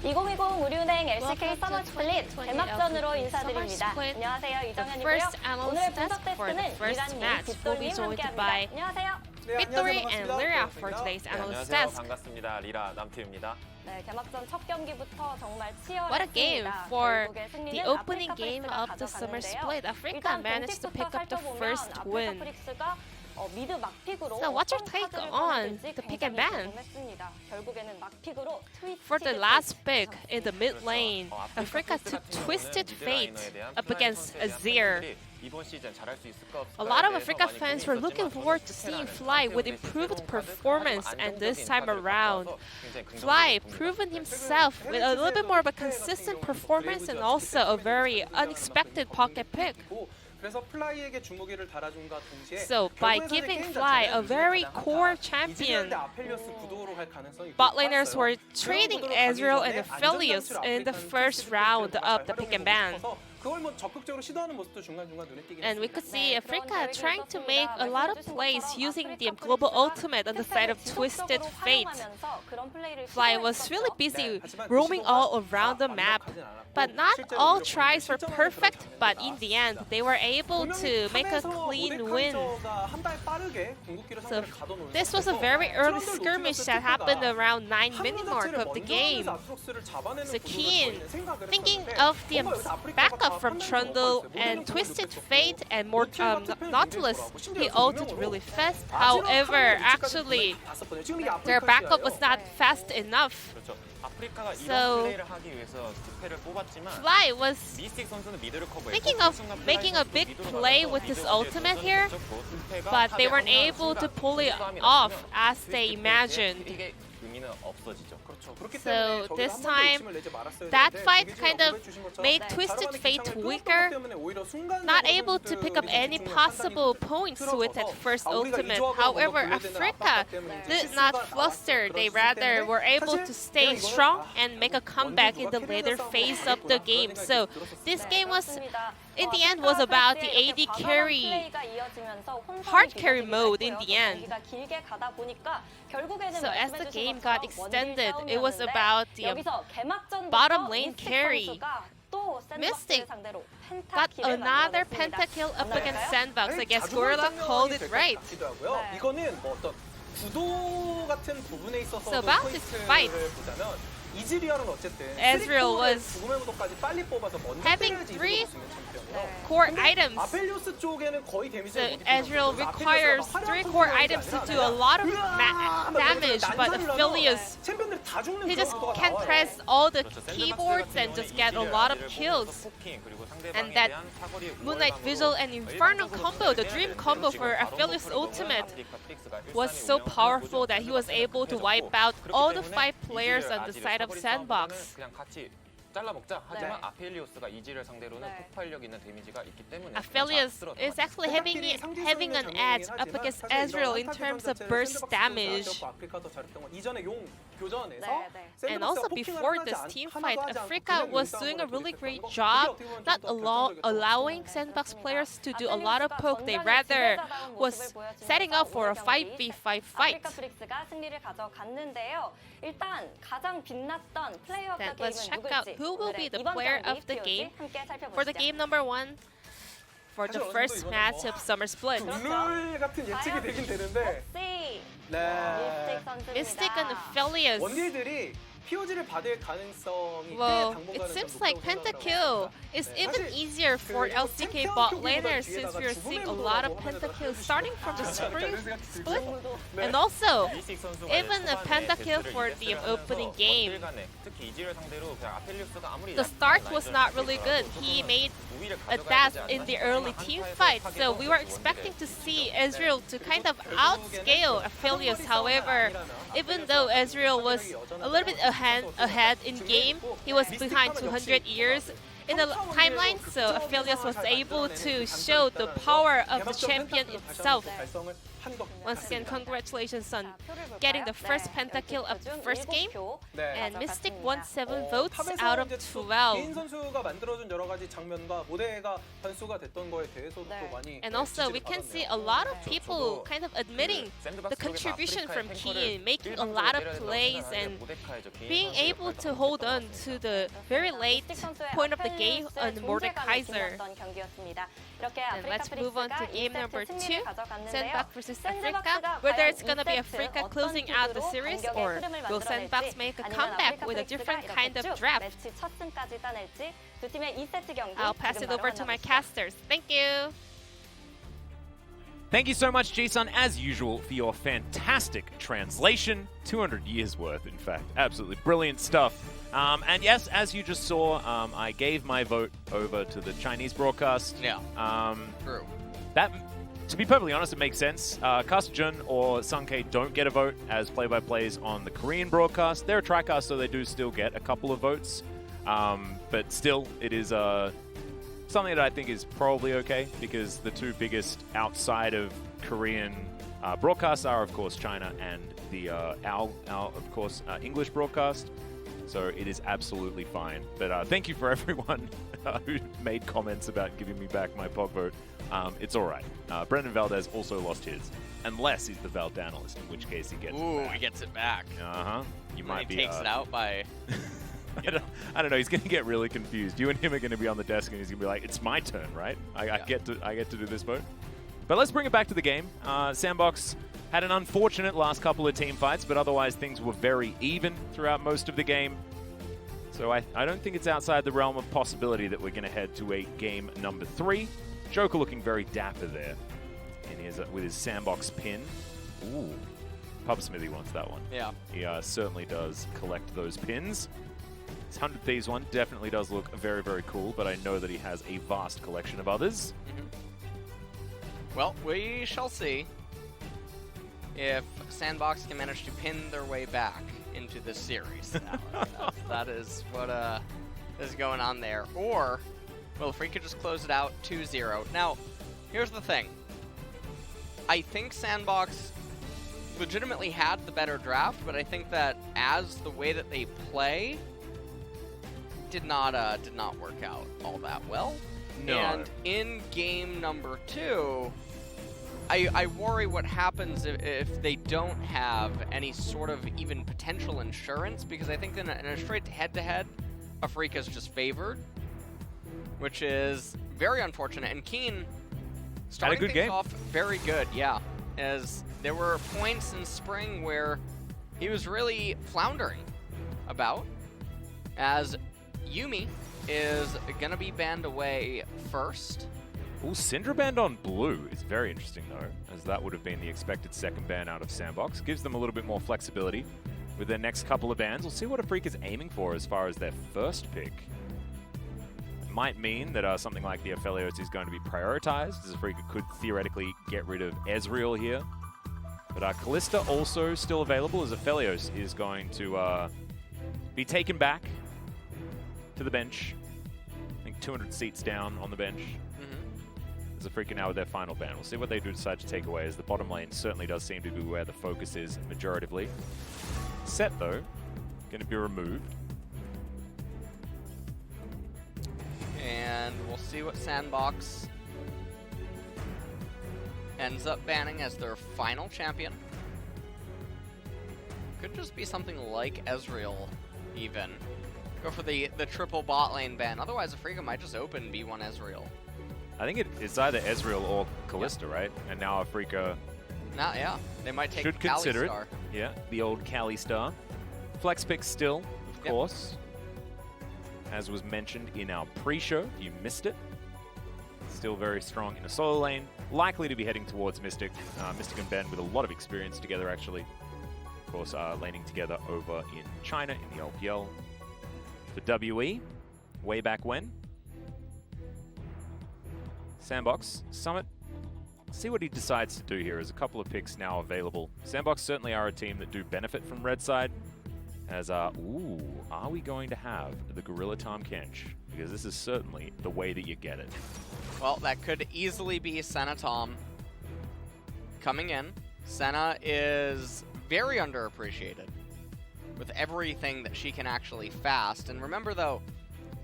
2020 우리은행 LCK Summer 스플릿 개막전으로 인사드립니다. 안녕하세요, 이정현이고요. 오늘 분석 테스트는 리라님, 빗돌님 함께합니다. 안녕하세요. Victory and Lyra for today's analyst 안녕하세요. desk. 반갑습니다. 리라 남팀입니다. 네, 개막전 첫 경기부터 정말 치열했습니다. What a game for 결국에 승리는 the opening 아프리카 game 프릭스가 of the summer 가져가는데요. split. Afreeca 일단 managed to pick up the 공식부터 first 살펴보면 win. 아프리카 프릭스가 미드 막픽으로 So what's your 어떤 take 카드를 on 꺼내들지 the pick and 굉장히 ban? 궁금했습니다. 결국에는 막픽으로 For the last pick 트위치를 in the mid lane, Afreeca took Twisted Fate up against Azir. A lot of Afreeca fans were looking forward to seeing Fly with improved performance, and this time around, Fly proven himself with a little bit more of a consistent performance and also a very unexpected pocket pick. So by giving Fly a very core champion, bot laners were trading Ezreal and Aphelios in the first round of the pick and ban. And we could see Afreeca trying to make a lot of plays using the global ultimate on the side of Twisted Fate. Fly was really busy roaming all around the map, but not all tries were perfect, but in the end they were able to make a clean win. So this was a very early skirmish that happened around 9-minute mark of the game. So Keen, thinking of the backup from Trundle and Twisted Fate and more Nautilus, he ulted really fast. However, actually, their backup was not fast enough. So Fly was thinking of making a big play with this ultimate here, but they weren't able to pull it off as they imagined. So this time, that fight kind of made Twisted Fate weaker, not able to pick up any possible points with that first ultimate. However, Afreeca did not fluster. They rather were able to stay strong and make a comeback in the later phase of the game. So this game was, in the end, was about the AD carry, hard carry mode in the end. So as the game got extended, it was about the bottom lane carry. Mystic got another pentakill up against SANDBOX. I guess Gorilla called it right. So about this fight, Ezreal was having 3 core items. So Ezreal requires 3 core items to do a lot of damage, but Aphelios, he just can't press all the keyboards and just get a lot of kills. And that Moonlight Vigil and Inferno combo, the dream combo for Aphelios' ultimate, was so powerful that he was able to wipe out all the 5 players on the side of SANDBOX. Aphelios is actually having an edge up against Ezreal in terms of burst damage. And also before this team fight, Afreeca was doing a really great job not allowing SANDBOX players to do a lot of poke. They rather was setting up for a 5v5 fight. Then let's check out who will be the player of the game for the game number 1 for the first match of Summer Split. Mystic and Aphelios. Well, it seems like pentakill is even easier for LCK bot laners since we are seeing a lot of pentakills starting from the spring split. And also, even a pentakill for the opening game. The start was not really good. He made a dash in the early team fight, so we were expecting to see Ezreal to kind of outscale Aphelios. However, even though Ezreal was a little bit ahead in game, he was behind 200 years in the timeline, so Aphelios was able to show the power of the champion itself. Once again, congratulations on getting the first pentakill of the first game. And Mystic won 7 votes out of 12. And also, we can see a lot of people kind of admitting the contribution from Keen, making a lot of plays and being able to hold on to the very late point of the game on Mordekaiser. And let's move on to game number 2, SANDBOX versus Afreeca. Whether it's gonna be Afreeca closing out the series, or will SANDBOX make a comeback with a different kind of draft? I'll pass it over to my casters. Thank you. Thank you so much, Jason, as usual, for your fantastic translation. 200 years worth, in fact. Absolutely brilliant stuff. And yes, as you just saw, I gave my vote over to the Chinese broadcast. Yeah, true. That, to be perfectly honest, it makes sense. Caster Jun or Sunkei don't get a vote as play-by-plays on the Korean broadcast. They're a TriCast, so they do still get a couple of votes. But still, it is something that I think is probably okay, because the two biggest outside of Korean broadcasts are, of course, China and the of course, English broadcast. So it is absolutely fine. But thank you for everyone who made comments about giving me back my POG vote. It's all right. Brendan Valdez also lost his, unless he's the Vald analyst, in which case he gets it back. He gets it back. You might be. He takes it out by. I don't know. He's going to get really confused. You and him are going to be on the desk, and he's going to be like, "It's my turn, right? I get to do this vote." But let's bring it back to the game. SANDBOX had an unfortunate last couple of team fights, but otherwise things were very even throughout most of the game. So I don't think it's outside the realm of possibility that we're going to head to a game number 3. Joker looking very dapper there with his SANDBOX pin. Ooh, Pub Smithy wants that one. Yeah. He certainly does collect those pins. His 100 Thieves one definitely does look very, very cool, but I know that he has a vast collection of others. Well, we shall see if SANDBOX can manage to pin their way back into this series. That is what is going on there. Or, well, if we could just close it out 2-0. Now, here's the thing. I think SANDBOX legitimately had the better draft, but I think that as the way that they play did not work out all that well. No. And in game number 2, I worry what happens if they don't have any sort of even potential insurance, because I think in a straight head-to-head, Afreeca's just favored, which is very unfortunate. And Keen starting things off very good, yeah, as there were points in spring where he was really floundering about, as Yumi is going to be banned away first. Ooh, Syndra banned on blue is very interesting, though, as that would have been the expected second ban out of SANDBOX. Gives them a little bit more flexibility with their next couple of bans. We'll see what Afreeca's aiming for as far as their first pick. It might mean that something like the Aphelios is going to be prioritized, as Afreeca could theoretically get rid of Ezreal here. But Kalista also still available, as Aphelios is going to be taken back to the bench. I think 200 seats down on the bench. As Afreeca now with their final ban. We'll see what they do decide to take away, as the bottom lane certainly does seem to be where the focus is majoritively. Set, though, going to be removed. And we'll see what SANDBOX ends up banning as their final champion. Could just be something like Ezreal, even. Go for the triple bot lane ban. Otherwise, Afreeca might just open B1 Ezreal. I think it's either Ezreal or Kalista, right? And now Afreeca yeah, they might take should consider it. Yeah, the old Kali Star. Flex pick still, of course. As was mentioned in our pre-show, if you missed it. Still very strong in the solo lane. Likely to be heading towards Mystic. Mystic and Ben with a lot of experience together, actually. Of course, laning together over in China in the LPL. For WE, way back when. SANDBOX, Summit, see what he decides to do here. There's a couple of picks now available. SANDBOX certainly are a team that do benefit from red side. As, ooh, are we going to have the Gorilla Tom Kench? Because this is certainly the way that you get it. Well, that could easily be Sanatom. coming in. Senna is very underappreciated with everything that she can actually fast. And remember though,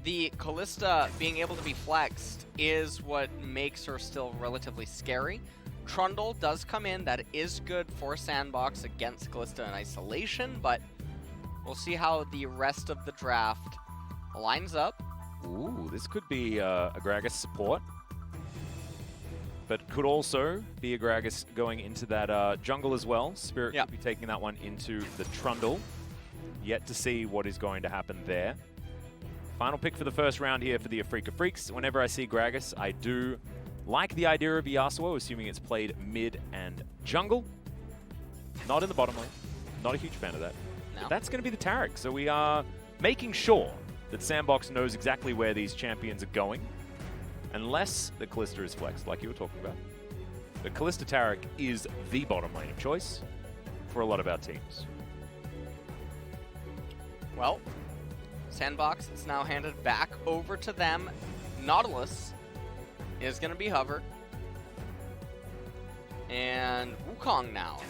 the Kalista being able to be flexed is what makes her still relatively scary. Trundle does come in. That is good for SANDBOX against Kalista in isolation, but we'll see how the rest of the draft lines up. Ooh, this could be a Gragas support, but could also be a Gragas going into that jungle as well. Spirit could be taking that one into the Trundle. Yet to see what is going to happen there. Final pick for the first round here for the Afreeca Freeks. Whenever I see Gragas, I do like the idea of Yasuo, assuming it's played mid and jungle. Not in the bottom lane. Not a huge fan of that. No. But that's going to be the Taric. So we are making sure that SANDBOX knows exactly where these champions are going. Unless the Kalista is flexed, like you were talking about. The Kalista Taric is the bottom lane of choice for a lot of our teams. Well, SANDBOX is now handed back over to them. Nautilus is going to be hover. And Wukong now.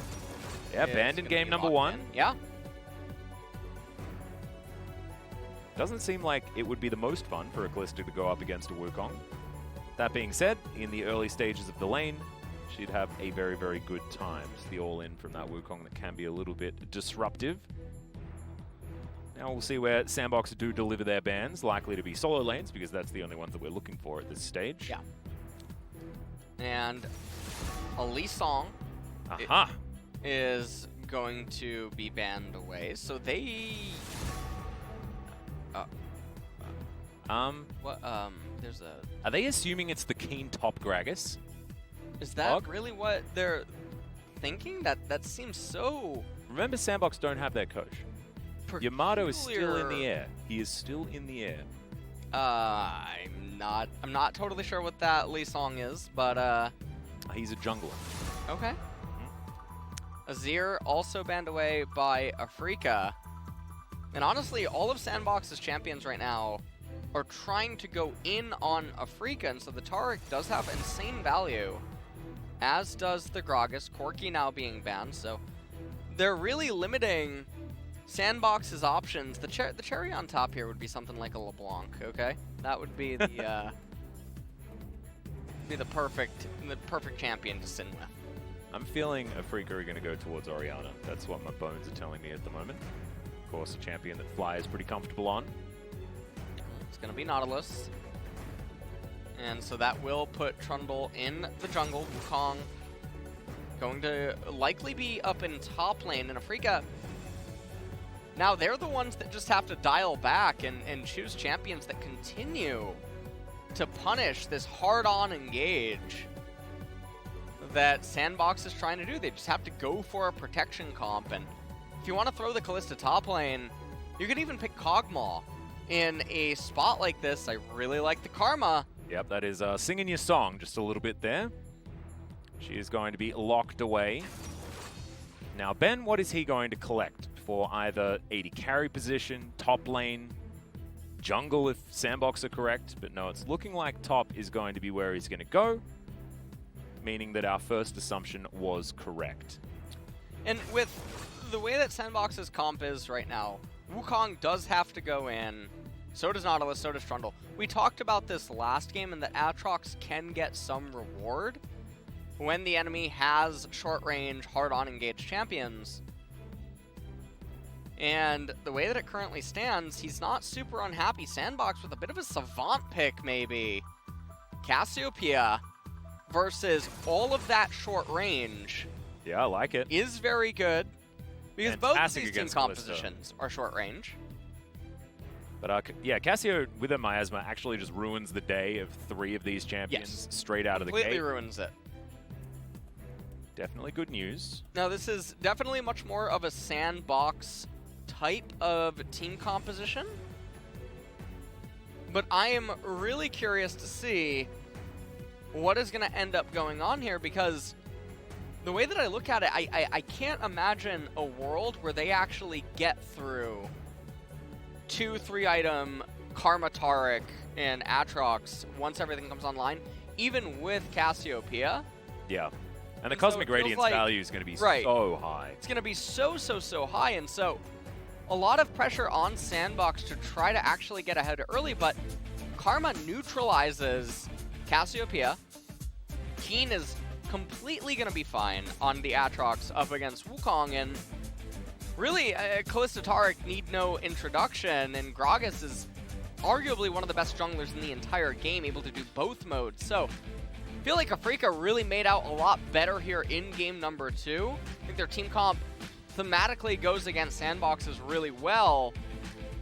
Yeah, banned in game number 1. Yeah. Doesn't seem like it would be the most fun for a Kalista to go up against a Wukong. That being said, in the early stages of the lane, she'd have a very, very good time. It's the all-in from that Wukong that can be a little bit disruptive. Now we'll see where SANDBOX do deliver their bans, likely to be solo lanes, because that's the only ones that we're looking for at this stage. Yeah. And a Lee Song is going to be banned away, so they... there's a... Are they assuming it's the Keen top Gragas? Is that really what they're thinking? That seems so... Remember, SANDBOX don't have their coach. Yamato is still in the air. He is still in the air. I'm not totally sure what that Lee Song is, but he's a jungler. Okay. Azir also banned away by Afreeca. And honestly, all of SANDBOX's champions right now are trying to go in on Afreeca, and so the Taric does have insane value, as does the Gragas. Corki now being banned, so they're really limiting SANDBOX's options. The cherry on top here would be something like a LeBlanc, okay? That would be the the perfect champion to sin with. I'm feeling Afreeca are going to go towards Orianna. That's what my bones are telling me at the moment. Of course, a champion that Fly is pretty comfortable on. It's going to be Nautilus. And so that will put Trundle in the jungle. Wukong going to likely be up in top lane, and Afreeca... Now they're the ones that just have to dial back and choose champions that continue to punish this hard-on engage that SANDBOX is trying to do. They just have to go for a protection comp, and if you want to throw the Kalista top lane, you could even pick Kog'Maw in a spot like this. I really like the Karma. Yep, that is singing your song just a little bit there. She is going to be locked away. Now, Ben, what is he going to collect for either AD carry position, top lane, jungle if SANDBOX are correct? But no, it's looking like top is going to be where he's going to go, meaning that our first assumption was correct. And with the way that SANDBOX's comp is right now, Wukong does have to go in, so does Nautilus, so does Trundle. We talked about this last game, and that Aatrox can get some reward when the enemy has short-range, hard-on engaged champions. And the way that it currently stands, he's not super unhappy. SANDBOX with a bit of a savant pick, maybe. Cassiopeia versus all of that short range. Yeah, I like it. Is very good. Because Fantastic both of these team Kalista. compositions are short range. But yeah, Cassio with a miasma actually just ruins the day of 3 of these champions straight out of the gate. Completely ruins it. Definitely good news. Now this is definitely much more of a SANDBOX type of team composition. But I am really curious to see what is going to end up going on here, because the way that I look at it, I can't imagine a world where they actually get through 2-3 item Karma Taric and Aatrox once everything comes online, even with Cassiopeia. Yeah. And the Cosmic so it feels Radiance like, value is going to be right, so high. it's going to be so high, and so a lot of pressure on SANDBOX to try to actually get ahead early, but Karma neutralizes Cassiopeia. Keen is completely going to be fine on the Aatrox up against Wukong, and really, Kalista Taric need no introduction, and Gragas is arguably one of the best junglers in the entire game, able to do both modes. So I feel like Afreeca really made out a lot better here in game number 2. I think their team comp thematically goes against SANDBOXes really well,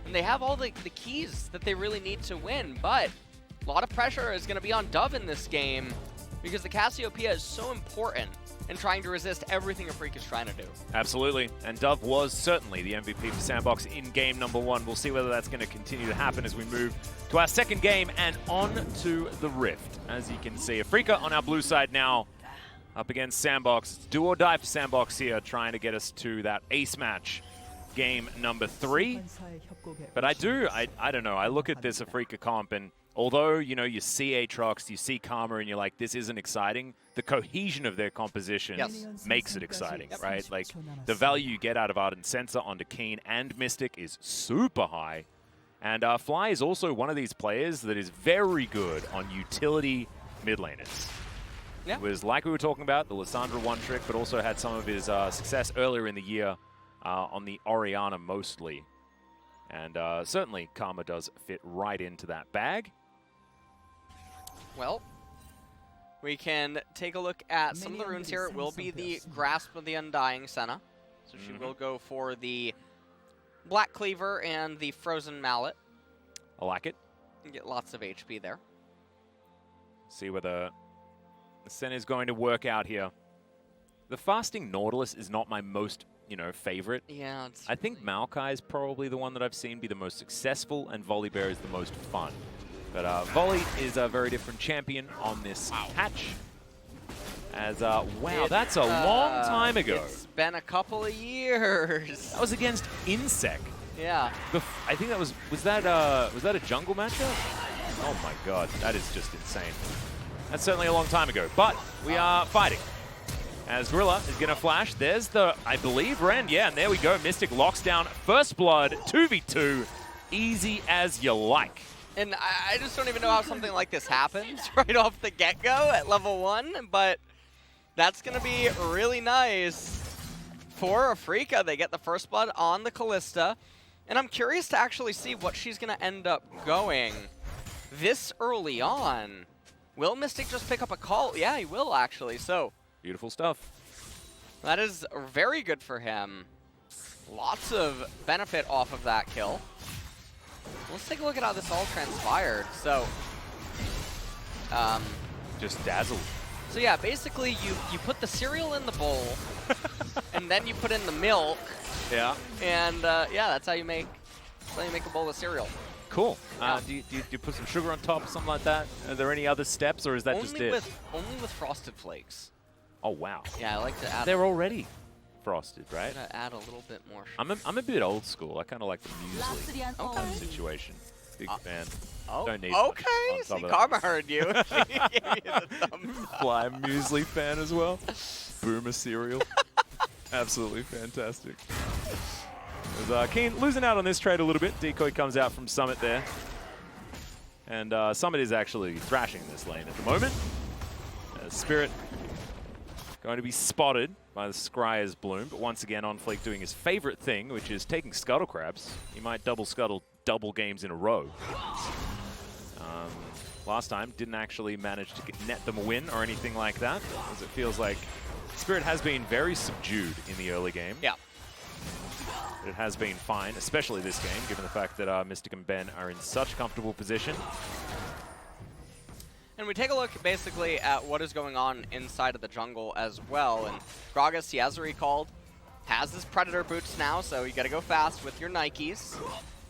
and they have all the keys that they really need to win, but a lot of pressure is going to be on Dove in this game because the Cassiopeia is so important in trying to resist everything Afreeca is trying to do. Absolutely, and Dove was certainly the MVP for SANDBOX in game number 1. We'll see whether that's going to continue to happen as we move to our second game and on to the Rift. As you can see, Afreeca on our blue side now up against SANDBOX. It's do or die for SANDBOX here, trying to get us to that ace match, game number 3. But I don't know, I look at this Afreeca comp, and although, you know, you see Aatrox, you see Karma, and you're like, this isn't exciting, the cohesion of their composition makes it exciting, right? Like, the value you get out of Ardent Sensor onto Keen and Mystic is super high. And Fly is also one of these players that is very good on utility mid laners. Yeah. It was like we were talking about, the Lissandra one trick, but also had some of his success earlier in the year on the Orianna mostly. And certainly Karma does fit right into that bag. Well, we can take a look at some of the runes here. It will be the Grasp of the Undying Senna. So she will go for the Black Cleaver and the Frozen Mallet. I like it. You get lots of HP there. See whether the Senna is going to work out here. The Fasting Nautilus is not my most, you know, favorite. Yeah, I think Maokai is probably the one that I've seen be the most successful, and Volibear is the most fun. But Volley is a very different champion on this patch. As, wow, that's a long time ago. It's been a couple of years. That was against Insec. Yeah. I think that was that a jungle matchup? Oh my god, that is just insane. That's certainly a long time ago, but we are fighting. As Gorilla is going to flash. There's the, I believe, Rend. Yeah, and there we go. Mystic locks down First Blood, 2v2. Easy as you like. And I just don't even know how something like this happens right off the get-go at level 1, but that's going to be really nice for Afreeca. They get the First Blood on the Kalista, and I'm curious to actually see what she's going to end up going this early on. Will Mystic just pick up a call? Yeah, he will, actually, so beautiful stuff. that is very good for him. Lots of benefit off of that kill. Let's take a look at how this all transpired. So, just dazzled. so yeah, basically you put the cereal in the bowl, and then you put in the milk, Yeah. and yeah, that's how you make a bowl of cereal. Cool. Yeah. Do you put some sugar on top or something like that? Are there any other steps, or is that just it? Only with Frosted Flakes. Oh wow. Yeah, I like to add. They're already frosted, right? I'm gonna add a little bit more. I'm a bit old school. I kind of like the muesli situation. Big fan. Oh, Don't need much okay. on top See, of that. Karma heard you. She gave you the thumbs up. Fly muesli fan as well. Boomer cereal. Absolutely fantastic. There's Keen losing out on this trade a little bit. Decoy comes out from Summit there. And Summit is actually thrashing this lane at the moment. Spirit going to be spotted by the Scryer's Bloom, but once again on Fleek doing his favorite thing, which is taking Scuttle Crabs. He might double Scuttle double games in a row. Last time didn't actually manage to net them a win or anything like that, as it feels like Spirit has been very subdued in the early game. Yeah. But it has been fine, especially this game, given the fact that Mystic and Ben are in such comfortable position. And we take a look basically at what is going on inside of the jungle as well. And Gragas, he has recalled, has his Predator boots now, so you gotta go fast with your Nikes.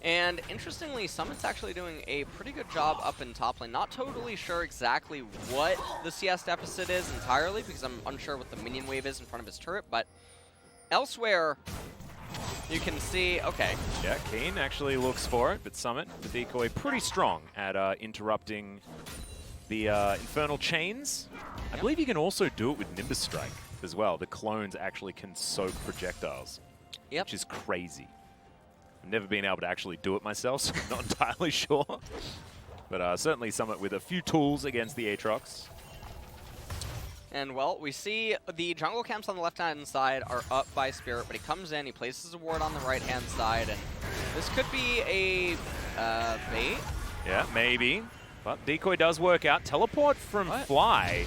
And interestingly, Summit's actually doing a pretty good job up in top lane. Not totally sure exactly what the CS deficit is entirely, because I'm unsure what the minion wave is in front of his turret, but elsewhere, you can see, okay. Yeah, Keen actually looks for it, but Summit, the decoy, pretty strong at interrupting the Infernal Chains. I believe you can also do it with Nimbus Strike. as well. The clones actually can soak projectiles, Yep. which is crazy. I've never been able to actually do it myself, so I'm not entirely sure. But certainly Summit with a few tools against the Aatrox. And, well, we see the jungle camps on the left-hand side are up by Spirit, but he comes in, he places a ward on the right-hand side, and this could be a bait. Yeah, maybe. But decoy does work out. Teleport from Fly.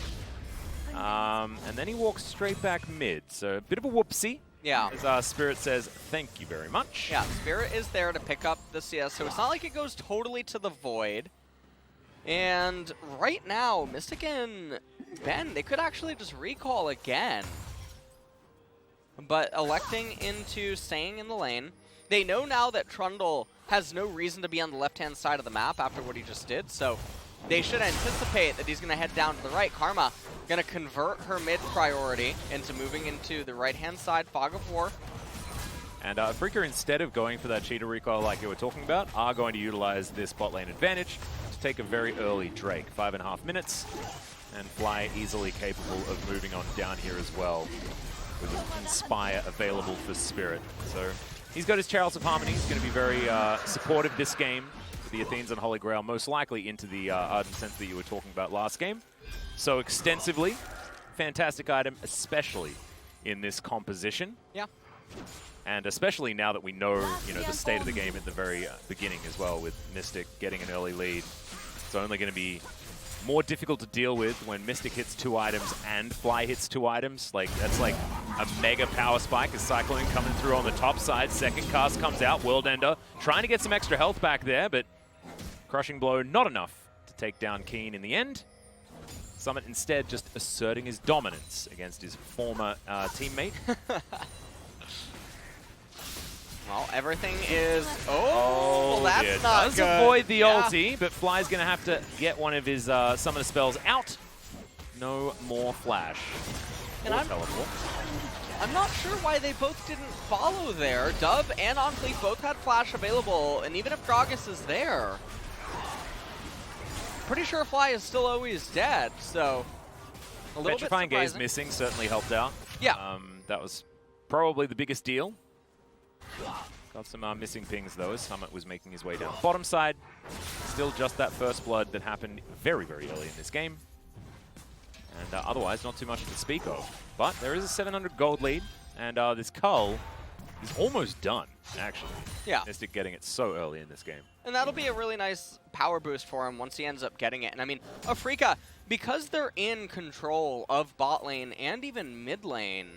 And then he walks straight back mid. So a bit of a whoopsie. Yeah. As Spirit says, thank you very much. Yeah, Spirit is there to pick up the CS, so it's not like it goes totally to the void. And right now, Mystic and Ben, they could actually just recall again. But electing into staying in the lane. They know now that Trundle has no reason to be on the left-hand side of the map after what he just did, so they should anticipate that he's going to head down to the right. Karma going to convert her mid priority into moving into the right-hand side, Fog of War. And Afreeca, instead of going for that cheetah recoil like you were talking about, are going to utilize this bot lane advantage to take a very early Drake. 5.5 minutes, and Fly easily capable of moving on down here as well, with an Inspire available for Spirit. So he's got his Chariots of Harmony. He's going to be very supportive this game with the Athenes and Holy Grail, most likely into the Ardent Sense that you were talking about last game. So extensively, fantastic item, especially in this composition. Yeah. And especially now that we know, the state of the game at the very beginning as well, with Mystic getting an early lead. It's only going to be more difficult to deal with when Mystic hits 2 items and Fly hits 2 items. That's like a mega power spike as Cyclone coming through on the top side. Second cast comes out, World Ender trying to get some extra health back there, but Crushing Blow not enough to take down Keen in the end. Summit instead just asserting his dominance against his former teammate. Well, everything is... Oh, well, that's not does good. Avoid the ulti, but Fly's going to have to get one of his summoner spells out. No more flash. And or teleport. I'm not sure why they both didn't follow there. Dub and Onfleek both had flash available, and even if Gragas is there, pretty sure Fly is still always dead, so a little Petrifying bit Gaze surprising. missing certainly helped out. Yeah. That was probably the biggest deal. Got some missing pings though, as Summit was making his way down the bottom side. Still just that first blood that happened very, very early in this game. And otherwise, not too much to speak of. But there is a 700 gold lead, and this cull is almost done, actually. Yeah. Mystic getting it so early in this game. And that'll be a really nice power boost for him once he ends up getting it. And I mean, Afreeca, because they're in control of bot lane and even mid lane,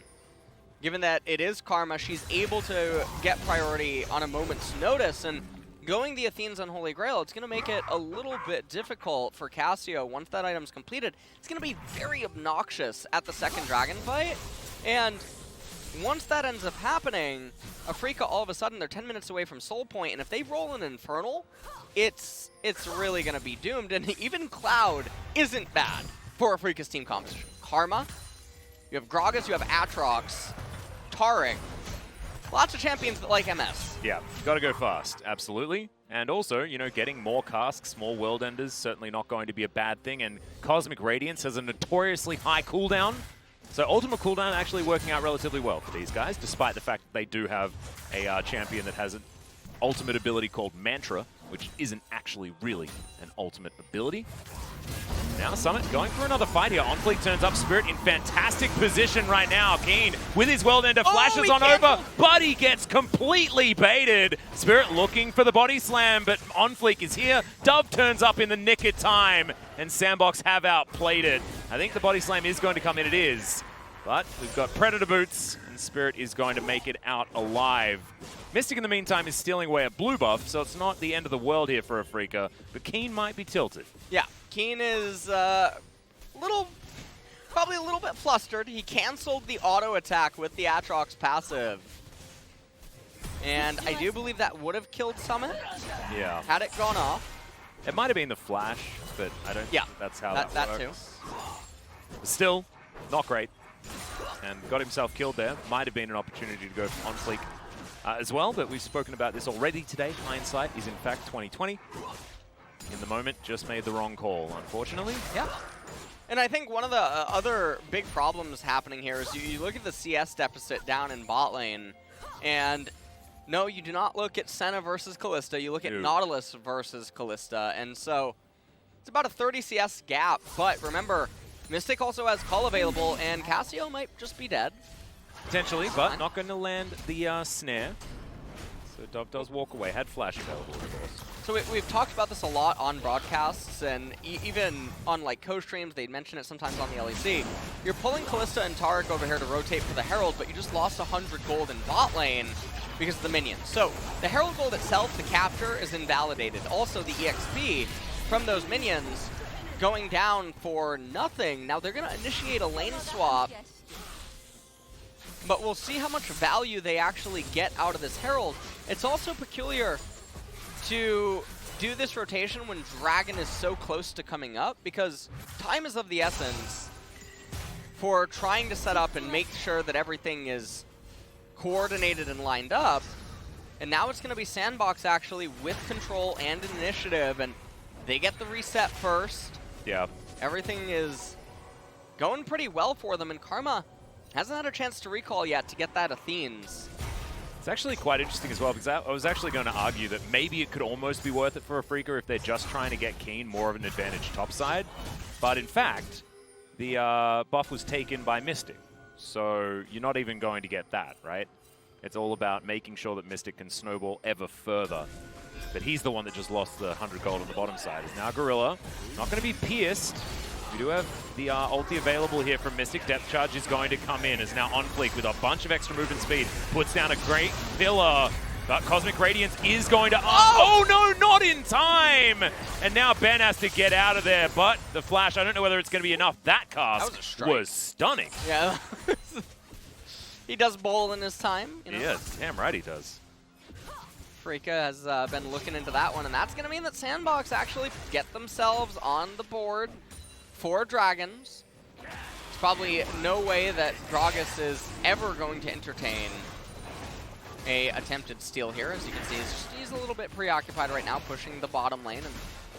given that it is Karma, she's able to get priority on a moment's notice. And going the Athene's Unholy Grail, it's going to make it a little bit difficult for Cassio once that item's completed. It's going to be very obnoxious at the second dragon fight. And once that ends up happening, Afreeca, all of a sudden, they're 10 minutes away from Soul Point, and if they roll an Infernal, it's really going to be doomed. And even Cloud isn't bad for Afreeca's team composition. Karma, you have Gragas, you have Aatrox, Taric. Lots of champions that like MS. Yeah, got to go fast, absolutely. And also, getting more casks, more World Enders, certainly not going to be a bad thing. And Cosmic Radiance has a notoriously high cooldown. So ultimate cooldown actually working out relatively well for these guys, despite the fact that they do have a champion that has an ultimate ability called Mantra, which isn't actually really an ultimate ability. Now Summit going for another fight here. Onfleek turns up, Spirit in fantastic position right now. Keen with his World Ender flashes on over, but he gets completely baited. Spirit looking for the body slam, but Onfleek is here. Dove turns up in the nick of time, and SANDBOX have outplayed it. I think the body slam is going to come in, it is. But we've got Predator Boots, and Spirit is going to make it out alive. Mystic, in the meantime, is stealing away a blue buff, so it's not the end of the world here for Afreeca, but Keen might be tilted. Yeah, Keen is probably a little bit flustered. He canceled the auto attack with the Aatrox passive. And I do believe that would have killed Summit. Yeah. Had it gone off. It might have been the flash, but I don't think that's how that works. That too. But still, not great. And got himself killed there. Might have been an opportunity to go for Onfleek as well, but we've spoken about this already today. Hindsight is in fact 20/20. In the moment, just made the wrong call, unfortunately. Yeah. And I think one of the other big problems happening here is you look at the CS deficit down in bot lane, and no, you do not look at Senna versus Kalista. You look at Nautilus versus Kalista, and so it's about a 30 CS gap. But remember, Mystic also has Cull available, and Cassio might just be dead. Potentially, but not going to land the snare. So Dove does walk away. Had flash available, of course. So we've talked about this a lot on broadcasts, and even on like co-streams, they'd mention it sometimes on the LEC. You're pulling Kalista and Taric over here to rotate for the Herald, but you just lost 100 gold in bot lane because of the minions. So the Herald gold itself, the capture, is invalidated. Also, the EXP from those minions going down for nothing. Now they're going to initiate a lane swap, but we'll see how much value they actually get out of this Herald. It's also peculiar to do this rotation when Dragon is so close to coming up, because time is of the essence for trying to set up and make sure that everything is coordinated and lined up. And now it's going to be SANDBOX actually with control and initiative, and they get the reset first. Yeah. Everything is going pretty well for them, and Karma hasn't had a chance to recall yet to get that Athenes. It's actually quite interesting as well, because I was actually going to argue that maybe it could almost be worth it for Afreeca if they're just trying to get Keen more of an advantage topside. But in fact, the buff was taken by Mystic. So you're not even going to get that, right? It's all about making sure that Mystic can snowball ever further. But he's the one that just lost the 100 gold on the bottom side. Is now Gorilla. Not going to be pierced. We do have the ulti available here from Mystic. Depth Charge is going to come in. Is now on fleek with a bunch of extra movement speed. Puts down a great pillar. But Cosmic Radiance is going to... Oh no, not in time! And now Ben has to get out of there. But the flash, I don't know whether it's going to be enough. That cast was stunning. Yeah. He does bowl in his time. You know? Yeah, damn right he does. Afreeca has been looking into that one, and that's going to mean that SANDBOX actually get themselves on the board for Dragons. There's probably no way that Gragas is ever going to entertain a attempted steal here. As you can see, he's a little bit preoccupied right now, pushing the bottom lane. And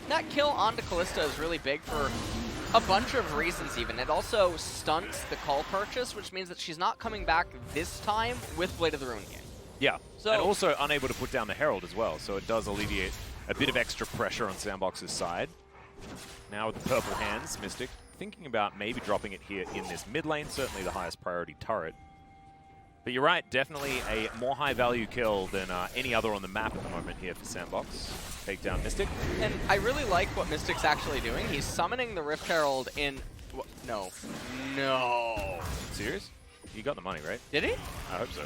that kill onto Kalista is really big for a bunch of reasons even. It also stunts the Cull purchase, which means that she's not coming back this time with Blade of the Ruin King. Yeah, so, and also unable to put down the Herald as well, so it does alleviate a bit of extra pressure on SANDBOX's side. Now with the purple hands, Mystic thinking about maybe dropping it here in this mid lane, certainly the highest priority turret. But you're right, definitely a more high value kill than any other on the map at the moment here for SANDBOX. Take down Mystic. And I really like what Mystic's actually doing. He's summoning the Rift Herald in... No. No. Serious? You got the money, right? Did he? I hope so.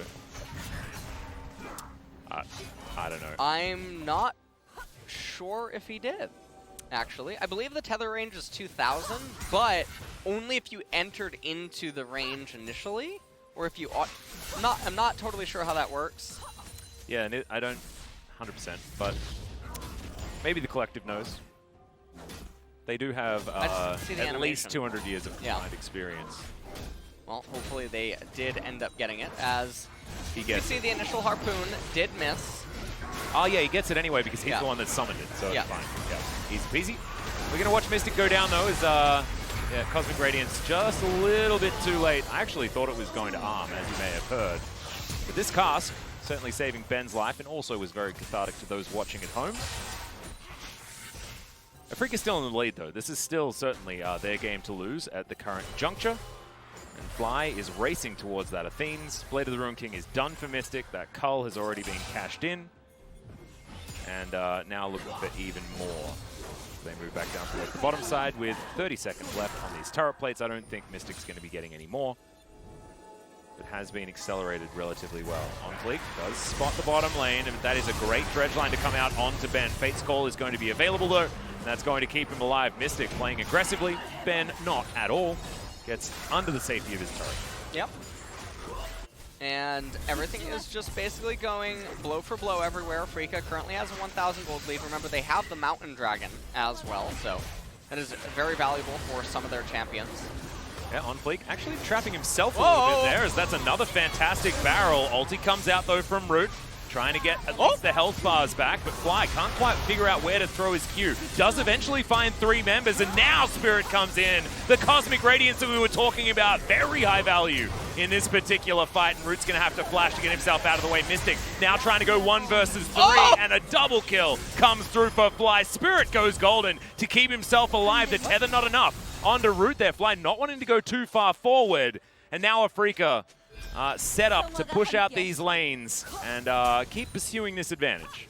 I don't know. I'm not sure if he did, actually. I believe the tether range is 2,000, but only if you entered into the range initially, or if you... I'm not totally sure how that works. Yeah, and I don't 100%, but maybe the collective knows. They do have at least 200 years of combined experience. Well, hopefully they did end up getting it, as he gets you see the initial harpoon did miss. Oh yeah, he gets it anyway because he's the one that summoned it, so it's fine. Yeah, easy peasy. We're going to watch Mystic go down though, as Cosmic Radiance just a little bit too late. I actually thought it was going to arm, as you may have heard. But this cast, certainly saving Ben's life, and also was very cathartic to those watching at home. Afreeca's still in the lead though. This is still certainly their game to lose at the current juncture. And Fly is racing towards that Athenes. Blade of the Ruin King is done for Mystic. That Cull has already been cashed in. And now looking for even more. They move back down towards the bottom side with 30 seconds left on these turret plates. I don't think Mystic's going to be getting any more. It has been accelerated relatively well. On fleek, does spot the bottom lane, and that is a great dredge line to come out onto Ben. Fate's Call is going to be available though, and that's going to keep him alive. Mystic playing aggressively, Ben not at all. Gets under the safety of his turret. Yep. And everything is just basically going blow for blow everywhere. Afreeca currently has a 1,000 gold lead. Remember, they have the Mountain Dragon as well, so that is very valuable for some of their champions. Yeah, on fleek, actually trapping himself a little bit there, as that's another fantastic barrel. Ulti comes out though from Root. Trying to get at least the health bars back, but Fly can't quite figure out where to throw his Q. Does eventually find 3 members, and now Spirit comes in. The Cosmic Radiance that we were talking about, very high value in this particular fight, and Root's going to have to flash to get himself out of the way. Mystic now trying to go 1 versus 3, and a double kill comes through for Fly. Spirit goes golden to keep himself alive. The tether not enough. Onto Root there. Fly not wanting to go too far forward, and now Afreeca set up to push out these lanes and keep pursuing this advantage.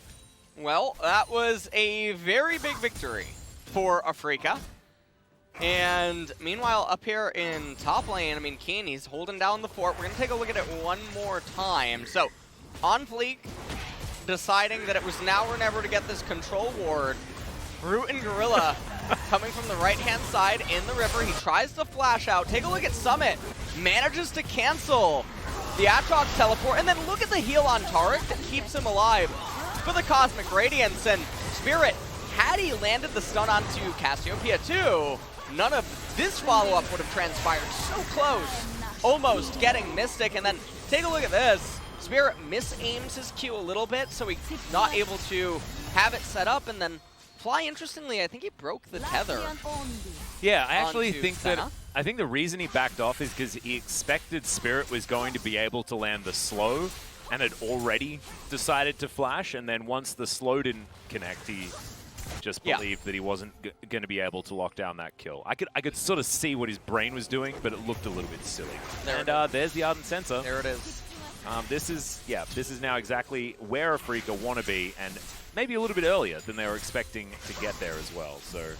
Well, that was a very big victory for Afreeca. And meanwhile, up here in top lane, I mean, Keen, he's holding down the fort. We're going to take a look at it one more time. So, on fleek, deciding that it was now or never to get this control ward. Root and Gorilla coming from the right-hand side in the river. He tries to flash out. Take a look at Summit. Manages to cancel the Aatrox teleport. And then look at the heal on Taric that keeps him alive for the Cosmic Radiance. And Spirit, had he landed the stun onto Cassiopeia too, none of this follow-up would have transpired. So close. Almost getting Mystic. And then take a look at this. Spirit misaims his Q a little bit, so he's not able to have it set up. And then Fly, interestingly, I think he broke the tether. Yeah, I actually think that I think the reason he backed off is because he expected Spirit was going to be able to land the slow and had already decided to flash, and then once the slow didn't connect, he just believed that he wasn't going to be able to lock down that kill. I could sort of see what his brain was doing, but it looked a little bit silly. There's the Ardent Sensor. There it is. This is now exactly where Afreeca want to be, and maybe a little bit earlier than they were expecting to get there as well. So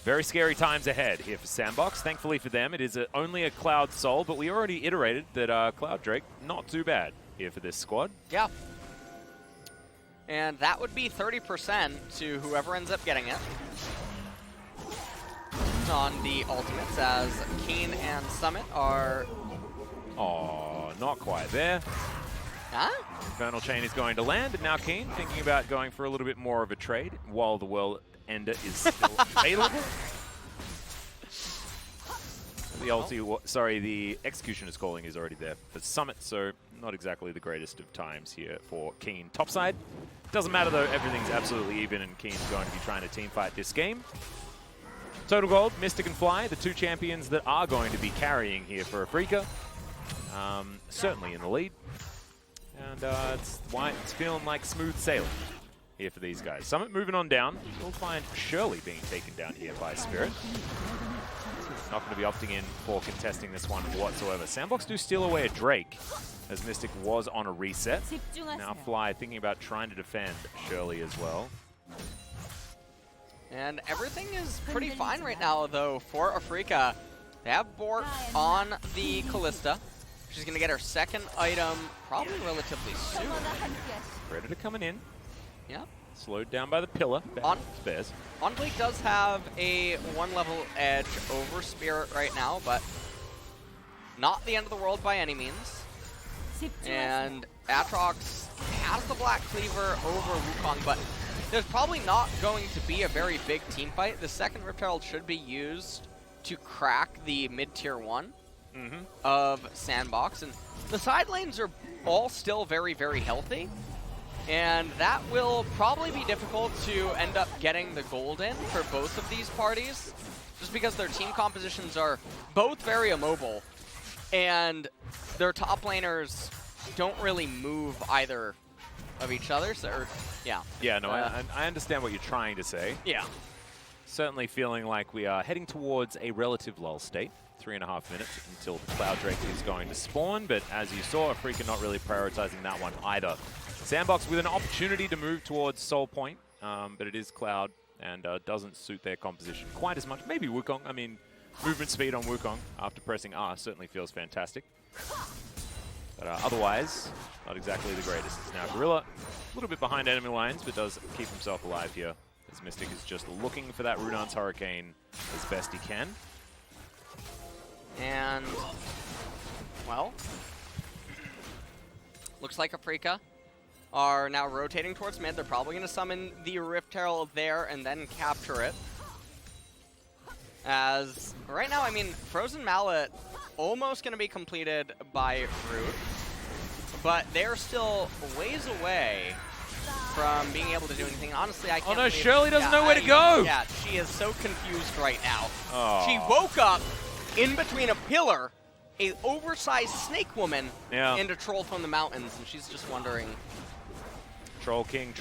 very scary times ahead here for SANDBOX. Thankfully for them, it is only a Cloud Soul, but we already iterated that Cloud Drake, not too bad here for this squad. Yeah. And that would be 30% to whoever ends up getting it. On the ultimates, as Keen and Summit are... Oh, not quite there. Huh? Infernal Chain is going to land, and now Keen thinking about going for a little bit more of a trade while the World Ender is still available. The Executioner's Calling is already there for Summit, so not exactly the greatest of times here for Keen. Topside, doesn't matter though, everything's absolutely even, and Keen's going to be trying to team fight this game. Total Gold, Mystic and Fly, the 2 champions that are going to be carrying here for Afreeca. Certainly in the lead. And it's feeling like smooth sailing here for these guys. Summit moving on down. We'll find Shirley being taken down here by Spirit. Not going to be opting in for contesting this one whatsoever. SANDBOX do steal away a Drake, as Mystic was on a reset. Now Fly thinking about trying to defend Shirley as well. And everything is pretty fine right now, though, for Afreeca. They have Bork on the Callista. She's going to get her second item probably relatively soon. Predator coming in. Yep. Slowed down by the pillar. Spares. Onfleek does have a 1-level edge over Spirit right now, but not the end of the world by any means. And Aatrox has the Black Cleaver over Wukong, but there's probably not going to be a very big team fight. The second Rift Herald should be used to crack the mid-tier 1 of SANDBOX. And the side lanes are all still very, very healthy. And that will probably be difficult to end up getting the gold in for both of these parties, just because their team compositions are both very immobile, and their top laners don't really move either of each other. So, Yeah, no, I understand what you're trying to say. Yeah. Certainly feeling like we are heading towards a relative lull state. 3.5 minutes until the Cloud Drake is going to spawn, but as you saw, Afreeca not really prioritizing that one either. SANDBOX with an opportunity to move towards Soul Point, but it is Cloud and doesn't suit their composition quite as much. Maybe Wukong. I mean, movement speed on Wukong after pressing R certainly feels fantastic. But otherwise, not exactly the greatest. It's now Gorilla, a little bit behind enemy lines, but does keep himself alive here, as Mystic is just looking for that Runaan's Hurricane as best he can. And, well, looks like Afreeca are now rotating towards mid. They're probably going to summon the Rift Herald there and then capture it. As, right now, I mean, Frozen Mallet almost going to be completed by Root. but they're still ways away from being able to do anything. Honestly, I can't Oh no, believe- Shirley doesn't know where to go! Yeah, she is so confused right now. Oh. She woke up in between a pillar, a oversized snake woman, and a troll from the mountains, and she's just wondering. Troll King.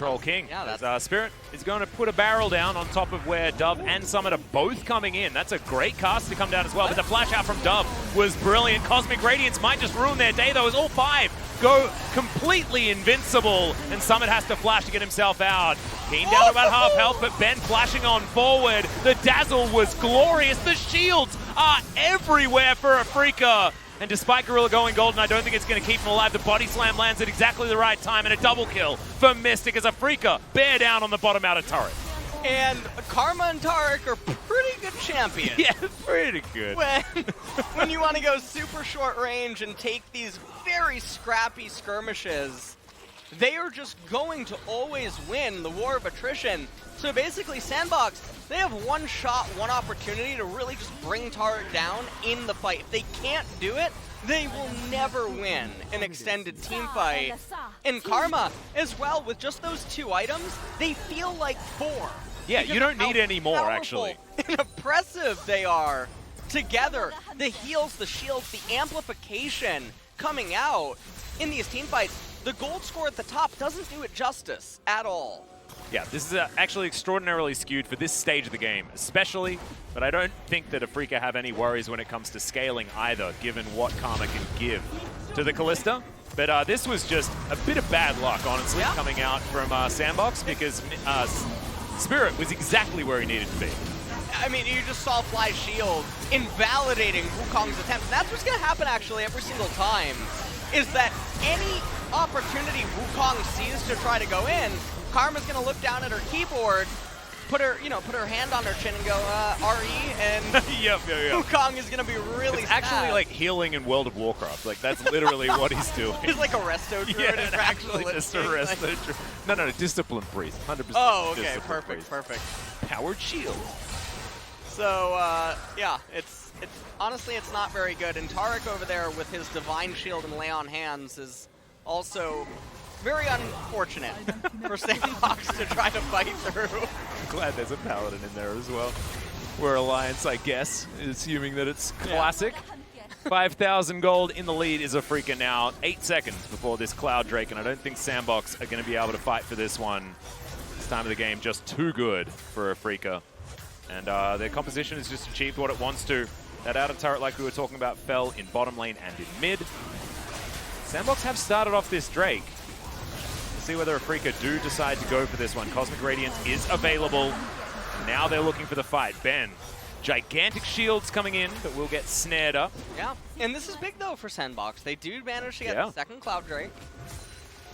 Yeah, that's... Spirit is going to put a barrel down on top of where Dove and Summit are both coming in. That's a great cast to come down as well, but the flash out from Dove was brilliant. Cosmic Radiance might just ruin their day, though, as all 5 go completely invincible, and Summit has to flash to get himself out. Keen down to about half health, but Ben flashing on forward. The dazzle was glorious. The shields are everywhere for Afreeca. And despite Gorilla going golden, I don't think it's going to keep him alive. The body slam lands at exactly the right time, and a double kill for Mystic as Afreeca bear down on the bottom outer turret. And Karma and Taric are pretty good champions. Yeah, pretty good. When you want to go super short range and take these very scrappy skirmishes, they are just going to always win the war of attrition. So basically, SANDBOX, they have one shot, one opportunity to really just bring Taric down in the fight. If they can't do it, they will never win an extended team fight. And Karma, as well, with just those 2 items, they feel like 4. Yeah, you don't need any more, actually. And oppressive they are together. The heals, the shields, the amplification coming out in these team fights. The gold score at the top doesn't do it justice at all. Yeah, this is actually extraordinarily skewed for this stage of the game, especially, but I don't think that Afreeca have any worries when it comes to scaling either, given what Karma can give to the Callista. But this was just a bit of bad luck, honestly, coming out from SANDBOX, because Spirit was exactly where he needed to be. I mean, you just saw Fly's shield invalidating Wukong's attempt. That's what's going to happen, actually, every single time, is that any opportunity Wukong sees to try to go in, Karma's going to look down at her keyboard, put her hand on her chin and go, RE, and yep. Wukong is going to be really sad. Actually like healing in World of Warcraft. Like, that's literally what he's doing. He's like a resto druid. Yeah, it's actually just a resto druid. No, discipline priest. 100%. Oh, okay, perfect. Powered shield. So, yeah, it's honestly, it's not very good. And Taric over there with his Divine Shield and Lay on Hands is also very unfortunate for SANDBOX to try to fight through. I'm glad there's a Paladin in there as well. We're Alliance, I guess, assuming that it's classic. 5,000 gold in the lead is Afreeca now. 8 seconds before this Cloud Drake, and I don't think SANDBOX are going to be able to fight for this one. This time of the game just too good for Afreeca. And their composition has just achieved what it wants to. That outer turret, like we were talking about, fell in bottom lane and in mid. SANDBOX have started off this Drake. We'll see whether Afreeca do decide to go for this one. Cosmic Radiance is available. Now they're looking for the fight. Ben, gigantic shields coming in, but will get snared up. Yeah, and this is big, though, for SANDBOX. They do manage to get the second Cloud Drake.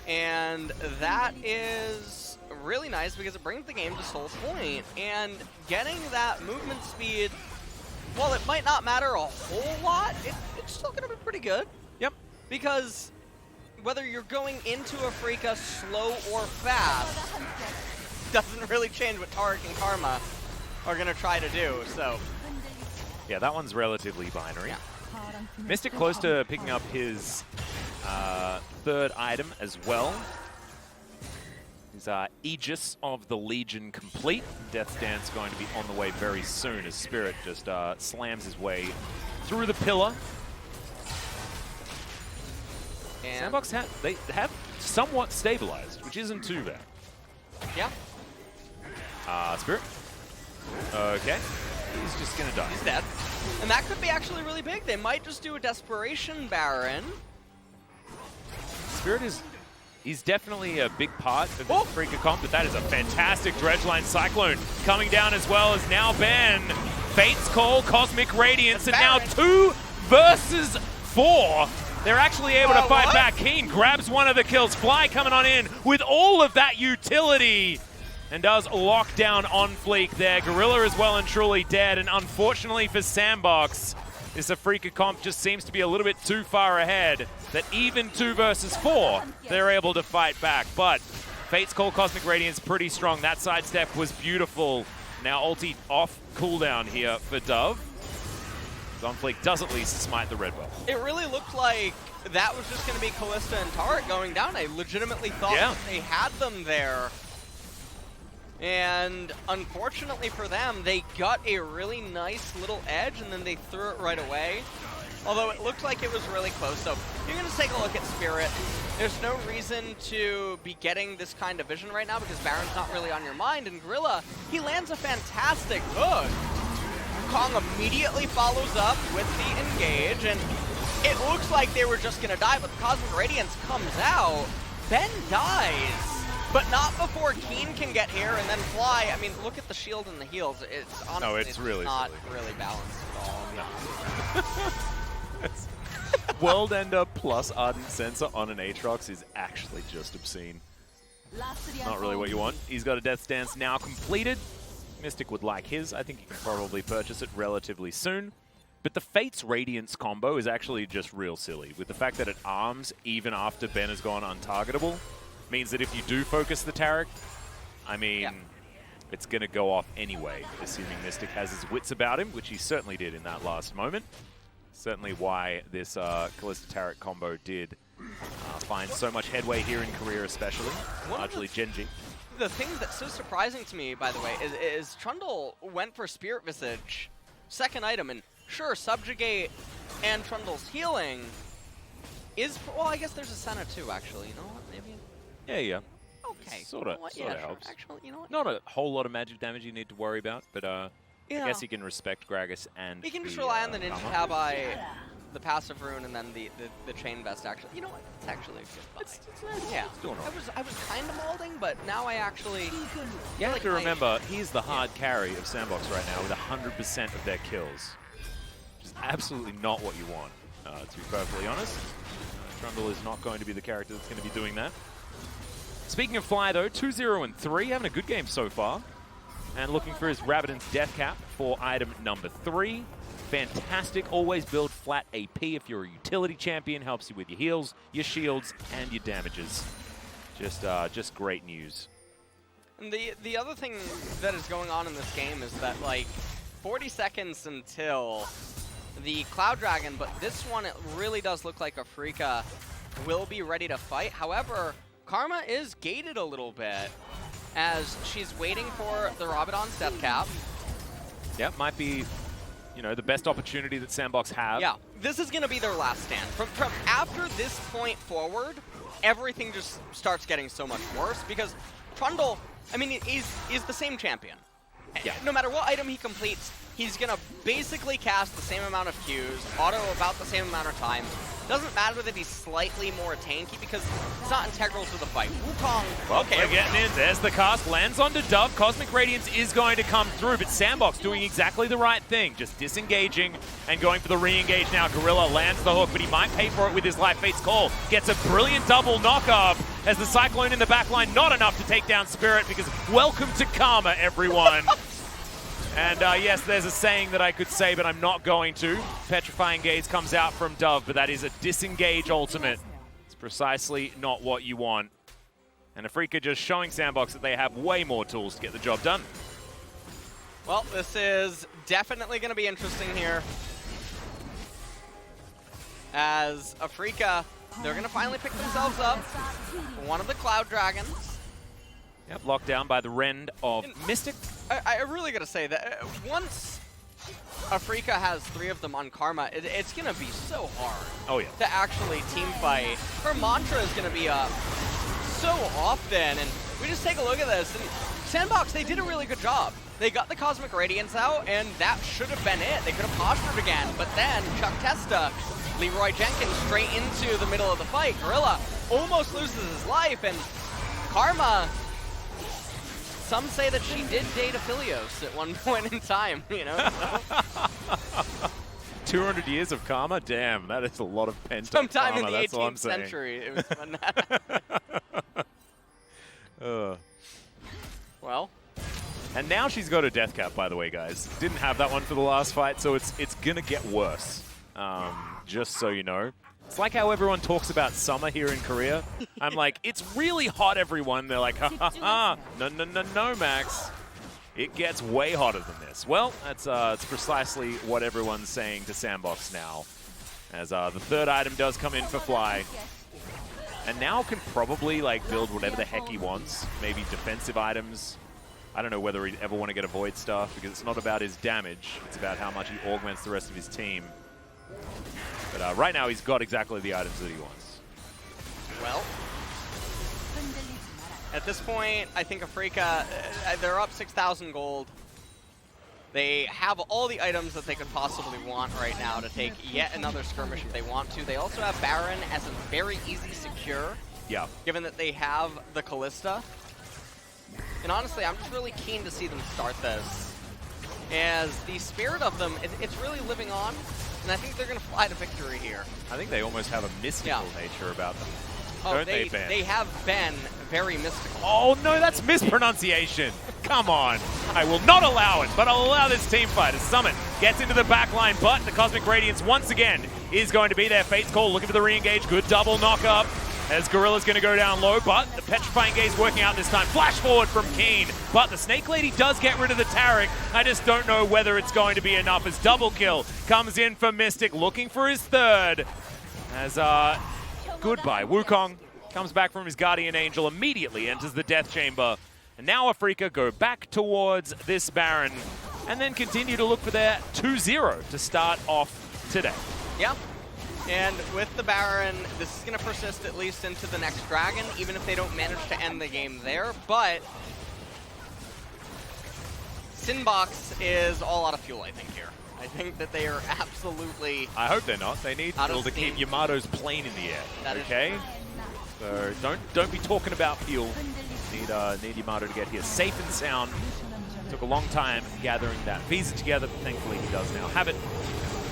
And that is really nice because it brings the game to Soul's point. And getting that movement speed, while it might not matter a whole lot, it's still going to be pretty good. Yep. Because whether you're going into Afreeca slow or fast doesn't really change what Taric and Karma are going to try to do, so. Yeah, that one's relatively binary. Mystic close to picking up his third item as well. His Aegis of the Legion complete. Death Dance going to be on the way very soon as Spirit just slams his way through the pillar. And SANDBOX they have somewhat stabilized, which isn't too bad. Yeah. Spirit. Okay. He's just gonna die. He's dead. And that could be actually really big. They might just do a Desperation Baron. Spirit he's definitely a big part of the Afreeca comp, but that is a fantastic Dredgeline Cyclone coming down as well as now Ben. Fate's Call, Cosmic Radiance, and now 2 versus 4. They're actually able to fight back. Keen grabs one of the kills. Fly coming on in with all of that utility and does lock down on Fleek there. Gorilla is well and truly dead, and unfortunately for SANDBOX, this Afreeca comp just seems to be a little bit too far ahead that even 2 versus 4, they're able to fight back. But Fate's Call, Cosmic Radiance, pretty strong. That sidestep was beautiful. Now ulti off cooldown here for Dove. Zonfleek does at least smite the red buff. It really looked like that was just going to be Callista and Taric going down. I legitimately thought that they had them there. And unfortunately for them, they got a really nice little edge and then they threw it right away. Although it looked like it was really close. So you're going to take a look at Spirit. There's no reason to be getting this kind of vision right now because Baron's not really on your mind. And Gorilla, he lands a fantastic hook. Kong immediately follows up with the engage, and it looks like they were just going to die, but the Cosmic Radiance comes out. Ben dies, but not before Keen can get here and then fly. I mean, look at the shield and the heals. It's honestly it's really not silly. really balanced at all. No. World Ender plus Ardent Sensor on an Aatrox is actually just obscene. Not really what you want. He's got a Death Stance now completed. Mystic would like his. I think he can probably purchase it relatively soon. But the Fate's Radiance combo is actually just real silly. With the fact that it arms even after Ben has gone untargetable, means that if you do focus the Taric, I mean, it's going to go off anyway, assuming Mystic has his wits about him, which he certainly did in that last moment. Certainly why this Callista Taric combo did find so much headway here in Korea especially, largely Genji. The thing that's so surprising to me, by the way, is Trundle went for Spirit Visage, second item, and sure, Subjugate and Trundle's healing is, well, I guess there's a Senna too, actually, you know what, maybe? Yeah. Okay. Sort of Sure. helps. Actually, you know what? Not a whole lot of magic damage you need to worry about, but I Yeah. guess you can respect Gragas and You can just the, rely on the Ninja Karma. Tabi, the passive rune, and then the Chain Vest, actually. You know what? It's actually a good buy. It's nice. Yeah. It's doing all right. I was kind of molding, but now I actually... You have to remember, he's the hard carry of SANDBOX right now with 100% of their kills. Which is absolutely not what you want, to be perfectly honest. Trundle is not going to be the character that's going to be doing that. Speaking of Fly, though, 2-0-3, having a good game so far. And looking for his Rabbidan's Death Cap for item number 3. Fantastic. Always build flat AP if you're a utility champion. Helps you with your heals, your shields, and your damages. Just great news. And the other thing that is going on in this game is that, like, 40 seconds until the Cloud Dragon, but this one, it really does look like Afreeca will be ready to fight. However, Karma is gated a little bit as she's waiting for the Rabbidan's Death Cap. Yeah, might be, you know, the best opportunity that SANDBOX have. Yeah, this is going to be their last stand. From after this point forward, everything just starts getting so much worse because Trundle, I mean, he's the same champion. Yeah. No matter what item he completes, he's going to basically cast the same amount of Qs, auto about the same amount of time. Doesn't matter that he's slightly more tanky because it's not integral to the fight. Wukong, Well, okay. we're getting in. There's the cast. Lands onto Dove. Cosmic Radiance is going to come through, but SANDBOX doing exactly the right thing. Just disengaging and going for the re-engage now. Gorilla lands the hook, but he might pay for it with his Life Fate's Call. Gets a brilliant double knock-up as the Cyclone in the backline. Not enough to take down Spirit because welcome to Karma, everyone. And yes, there's a saying that I could say, but I'm not going to. Petrifying Gaze comes out from Dove, but that is a disengage ultimate. It's precisely not what you want. And Afreeca just showing SANDBOX that they have way more tools to get the job done. Well, this is definitely going to be interesting here. As Afreeca, they're going to finally pick themselves up. One of the Cloud Dragons. Yep, locked down by the Rend of Mystic. I really got to say that once Afreeca has 3 of them on Karma, it's going to be so hard to actually team fight. Her mantra is going to be so often, and we just take a look at this. And SANDBOX, they did a really good job. They got the Cosmic Radiance out, and that should have been it. They could have postured again, but then Chuck Testa, Leroy Jenkins straight into the middle of the fight. Gorilla almost loses his life, and Karma, some say that she did date Aphelios at one point in time, you know? 200 years of Karma? Damn, that is a lot of pent-up Sometime Karma, in the that's all I'm 18th saying. century, it was when that Well. And now she's got a Death Cap, by the way, guys. Didn't have that one for the last fight, so it's gonna get worse. Just so you know. It's like how everyone talks about summer here in Korea. I'm like, it's really hot, everyone. They're like, ha ha ha. No, Max. It gets way hotter than this. Well, that's it's precisely what everyone's saying to SANDBOX now. As the third item does come in for Fly. And now can probably like build whatever the heck he wants. Maybe defensive items. I don't know whether he'd ever want to get a Void Staff because it's not about his damage. It's about how much he augments the rest of his team. But right now he's got exactly the items that he wants. Well, at this point, I think Afreeca, they're up 6,000 gold. They have all the items that they could possibly want right now to take yet another skirmish if they want to. They also have Baron as a very easy secure, given that they have the Callista. And honestly, I'm just really keen to see them start this. As the spirit of them, it's really living on, and I think they're going to fly to victory here. I think they almost have a mystical nature about them. Oh, Don't they, Ben? They have been very mystical. Oh no, that's mispronunciation. Come on. I will not allow it, but I'll allow this team fight as Summon gets into the back line, but the Cosmic Radiance once again is going to be there. Fate's Call looking for the re-engage. Good double knock-up as Gorilla's going to go down low, but the Petrifying Gaze working out this time. Flash forward from Keen, but the Snake Lady does get rid of the Taric. I just don't know whether it's going to be enough as double kill comes in for Mystic looking for his third. As goodbye. Wukong comes back from his Guardian Angel, immediately enters the Death Chamber. And now Afreeca go back towards this Baron and then continue to look for their 2-0 to start off today. Yeah. And with the Baron, this is going to persist at least into the next Dragon, even if they don't manage to end the game there. But SANDBOX is all out of fuel, I think, here. I think that they are absolutely... I hope they're not. They need fuel to keep Yamato's plane in the air, okay? So don't be talking about fuel. Need Yamato to get here safe and sound. Took a long time gathering that visa together, but thankfully he does now have it.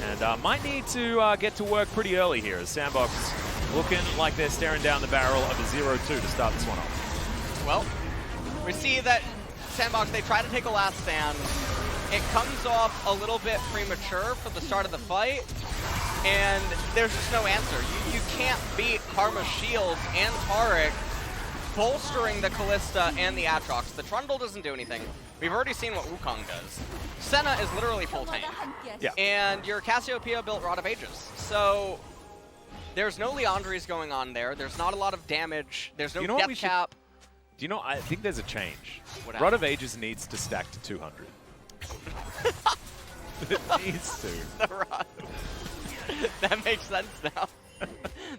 And might need to get to work pretty early here as SANDBOX looking like they're staring down the barrel of a 0-2 to start this one off. Well, we see that SANDBOX, they try to take a last stand. It comes off a little bit premature for the start of the fight, and there's just no answer. You can't beat Karma's shields and Taric bolstering the Callista and the Aatrox. The Trundle doesn't do anything. We've already seen what Wukong does. Senna is literally full tank. Yeah. And your Cassiopeia built Rod of Ages. So there's no Leandries going on there. There's not a lot of damage. There's no death cap. Do you know, I think there's a change. Rod of Ages needs to stack to 200. It needs to. The Rod. That makes sense now.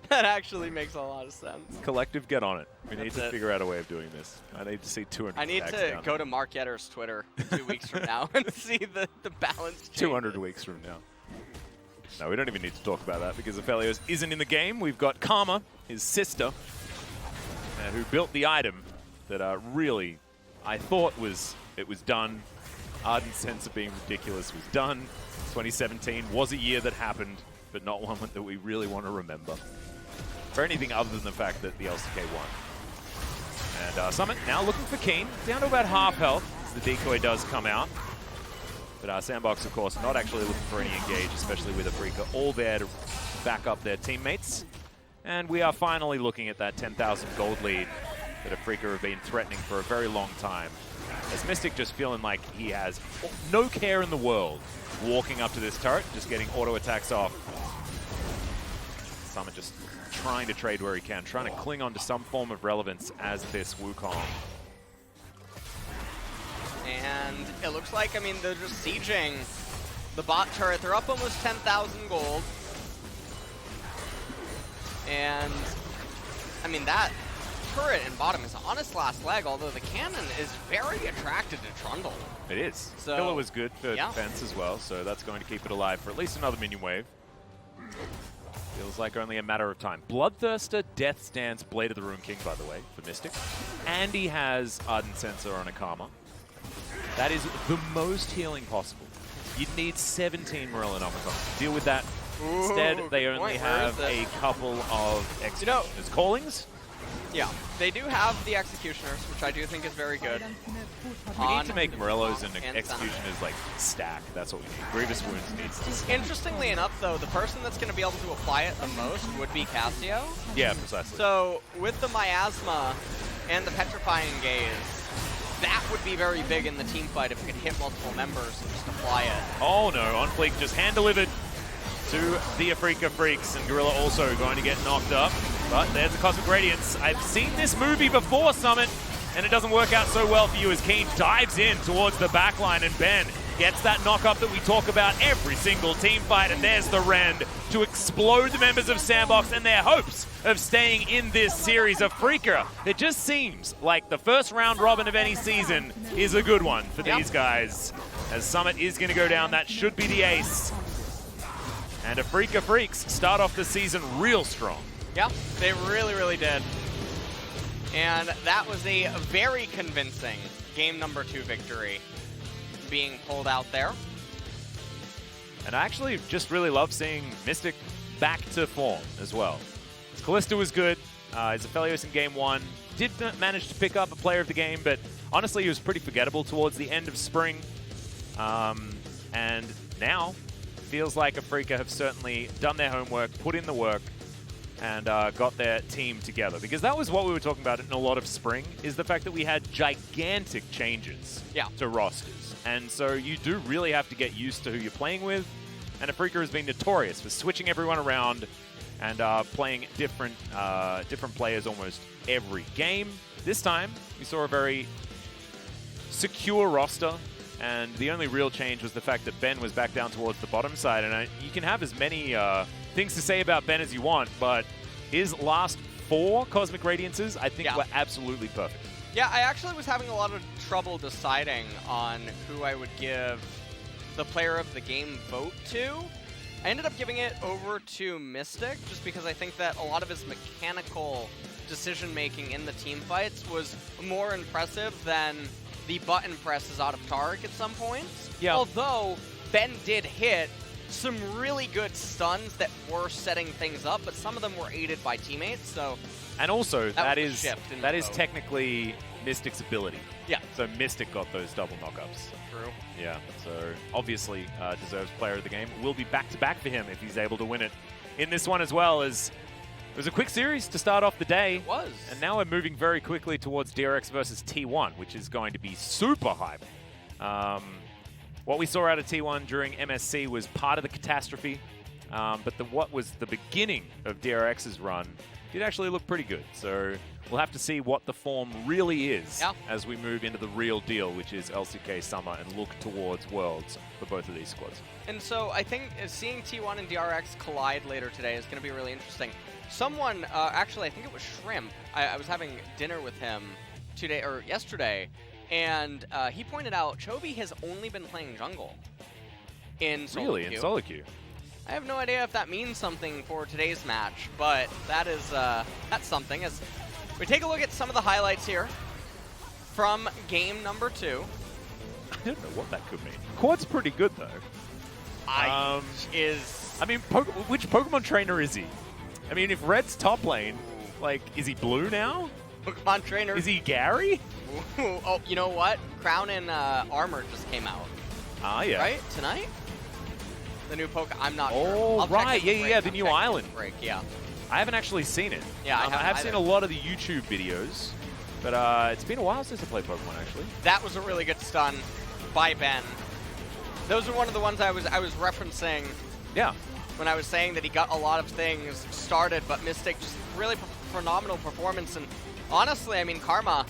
That actually makes a lot of sense. Collective, get on it. We need to figure out a way of doing this. I need to see 200 I need to go to Mark Yetter's Twitter 2 weeks from now and see the balance change. 200 weeks from now. No, we don't even need to talk about that because Aphelios isn't in the game. We've got Karma, his sister, who built the item that really I thought it was done. Ardent Sense of being ridiculous was done. 2017 was a year that happened, but not one that we really want to remember. For anything other than the fact that the LCK won. And Summit now looking for Keen, down to about half health as the decoy does come out. But SANDBOX, of course, not actually looking for any engage, especially with Afreeca all there to back up their teammates. And we are finally looking at that 10,000 gold lead that Afreeca have been threatening for a very long time. As Mystic just feeling like he has no care in the world walking up to this turret, just getting auto attacks off. Summit just trying to trade where he can, trying to cling on to some form of relevance as this Wukong. And it looks like, I mean, they're just sieging the bot turret. They're up almost 10,000 gold. And, I mean, that turret in bottom is on its last leg, although the cannon is very attracted to Trundle. It is. So, Pillar was good for defense as well, so that's going to keep it alive for at least another minion wave. Feels like only a matter of time. Bloodthirster, Death Stance, Blade of the Rune King, by the way, for Mystic. And he has Ardent Sensor on a Karma. That is the most healing possible. You'd need 17 Morellan Omicron to deal with that. Instead, they only have a couple of Executioner's Callings. Yeah, they do have the Executioners, which I do think is very good. We need to make Morellos and Executioners like stack. That's what we need. Grievous Wounds needs to stack. Interestingly enough, though, the person that's going to be able to apply it the most would be Cassio. Yeah, precisely. So with the Miasma and the Petrifying Gaze, that would be very big in the team fight if it could hit multiple members and just apply it. Oh no, on fleek, just hand-delivered to the Afreeca Freeks, and Gorilla also going to get knocked up. But there's the Cosmic Radiance. I've seen this movie before, Summit, and it doesn't work out so well for you as Keen dives in towards the backline, and Ben gets that knock-up that we talk about every single team fight, and there's the Rend to explode the members of SANDBOX and their hopes of staying in this series. Afreeca, it just seems like the first round robin of any season is a good one for these guys. As Summit is going to go down, that should be the ace. And Afreeca Freeks start off the season real strong. Yeah, they really, really did. And that was a very convincing game number 2 victory being pulled out there. And I actually just really love seeing Mystic back to form as well. Kalista was good. Aphelios in game 1 did manage to pick up a player of the game, but honestly he was pretty forgettable towards the end of spring. And now feels like Afreeca have certainly done their homework, put in the work, and got their team together. Because that was what we were talking about in a lot of spring, is the fact that we had gigantic changes to rosters. And so you do really have to get used to who you're playing with. And Afreeca has been notorious for switching everyone around and playing different players almost every game. This time, we saw a very secure roster. And the only real change was the fact that Ben was back down towards the bottom side. And you can have as many things to say about Ben as you want, but his last 4 Cosmic Radiances, I think, were absolutely perfect. Yeah, I actually was having a lot of trouble deciding on who I would give the player of the game vote to. I ended up giving it over to Mystic, just because I think that a lot of his mechanical decision-making in the team fights was more impressive than the button presses out of Taric at some points. Yeah. Although Ben did hit some really good stuns that were setting things up, but some of them were aided by teammates, so... And also, that is technically Mystic's ability. Yeah. So Mystic got those double knockups. True. Yeah, so obviously deserves player of the game. Will be back-to-back for him if he's able to win it in this one as well. As it was a quick series to start off the day. It was. And now we're moving very quickly towards DRX versus T1, which is going to be super hype. What we saw out of T1 during MSC was part of the catastrophe, but what was the beginning of DRX's run did actually look pretty good. So we'll have to see what the form really is as we move into the real deal, which is LCK Summer, and look towards Worlds for both of these squads. And so I think seeing T1 and DRX collide later today is going to be really interesting. Someone, actually, I think it was Shrimp. I was having dinner with him yesterday, and he pointed out Chovy has only been playing jungle in solo queue. Really? In solo queue? I have no idea if that means something for today's match, but that is that's something. As we take a look at some of the highlights here from game number 2. I don't know what that could mean. Quad's pretty good though. I mean, which Pokemon trainer is he? I mean, if Red's top lane, like, is he blue now? Pokemon trainer. Is he Gary? Ooh, oh, you know what? Crown and Armor just came out. Ah, yeah. Right? Tonight? The new Pokemon. I'm not sure. Oh, right. Yeah, the new island. Break, yeah. I haven't actually seen it. Yeah, I have seen a lot of the YouTube videos, but it's been a while since I played Pokemon, actually. That was a really good stun by Ben. Those are one of the ones I was referencing. Yeah. When I was saying that he got a lot of things started, but Mystic just really phenomenal performance. And honestly, I mean, Karma,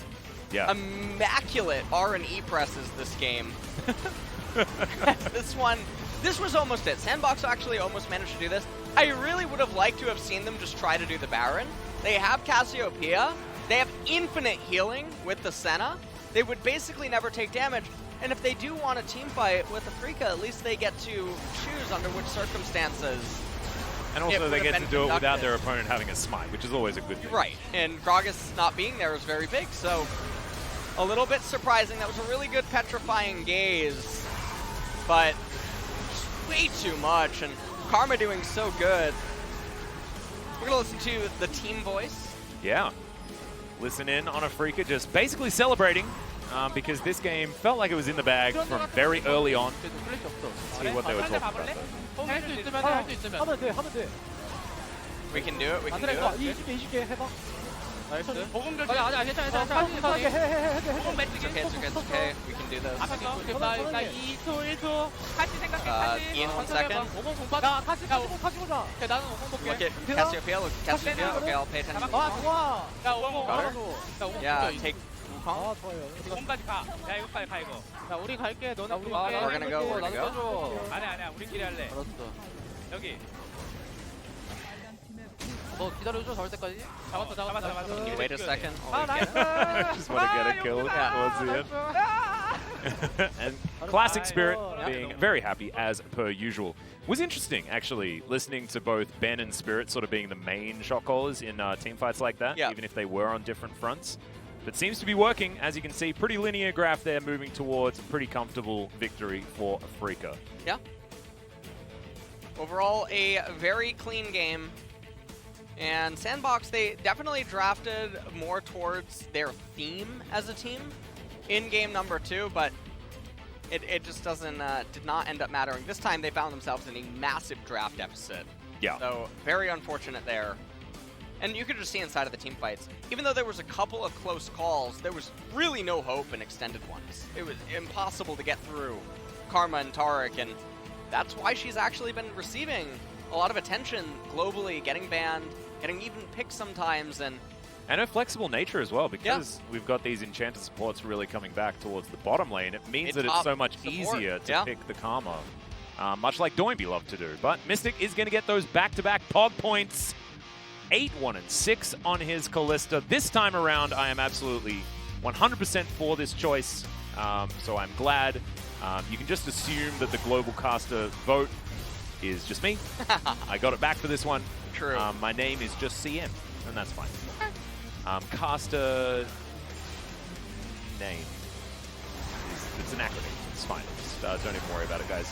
immaculate R&E presses this game. This was almost it. SANDBOX actually almost managed to do this. I really would have liked to have seen them just try to do the Baron. They have Cassiopeia. They have infinite healing with the Senna. They would basically never take damage. And if they do want a team fight with Afreeca, at least they get to choose under which circumstances. And also they get to do it without their opponent having a smite, which is always a good thing. Right, and Gragas not being there is very big, so a little bit surprising. That was a really good petrifying gaze, but just way too much, and Karma doing so good. We're gonna listen to the team voice. Yeah, listen in on Afreeca, just basically celebrating. Because this game felt like it was in the bag from very early on. Let's see what they were talking about, though. We can do it, we can do it. 나이스. 보공격. 아니야, 괜찮아. 하게 해. 보공 매치기. It's okay. We can do this. 앞에서 나 2초 1초. 같이 생각해. Ian, 1 second. 보공 공받. 야, 같이 보자. 오케이, 나는 보공 볼게. Look at Cassiopeia. Cassiopeia. Okay, I'll pay attention. 좋아. 야, 오공. Got her? 야, 오공. Yeah, take Wukong. 좋아요. 오공까지 가. 야, 이거까지 가 이거. 야, 우리 갈게. 너네 우리 We're gonna go. 아니야. 우리끼리 할래. 알았어. 여기. 너 기다려줘. 저럴 때까지. 잡았어. Wait a second. Just want to get a kill towards the end. And Classic Spirit being very happy as per usual. Was interesting, actually, listening to both Ben and Spirit sort of being the main shot callers in team fights like that, even if they were on different fronts. But seems to be working, as you can see. Pretty linear graph there, moving towards a pretty comfortable victory for Afreeca. Yeah. Overall, a very clean game. And SANDBOX, they definitely drafted more towards their theme as a team in game number 2, but it just did not end up mattering. This time they found themselves in a massive draft deficit. Yeah. So very unfortunate there. And you could just see inside of the team fights, even though there was a couple of close calls, there was really no hope in extended ones. It was impossible to get through Karma and Tariq, and that's why she's actually been receiving a lot of attention globally, getting banned, getting even picked sometimes, and her flexible nature as well, because we've got these enchanted supports really coming back towards the bottom lane. It means that it's so much easier to pick the Karma, much like Doinby loved to do. But Mystic is going to get those back-to-back Pog points. 8, 1, and 6 on his Callista. This time around, I am absolutely 100% for this choice, so I'm glad. You can just assume that the global caster vote is just me. I got it back for this one. True. My name is just CM, and that's fine. Caster name. It's an acronym. It's fine. Just, don't even worry about it, guys.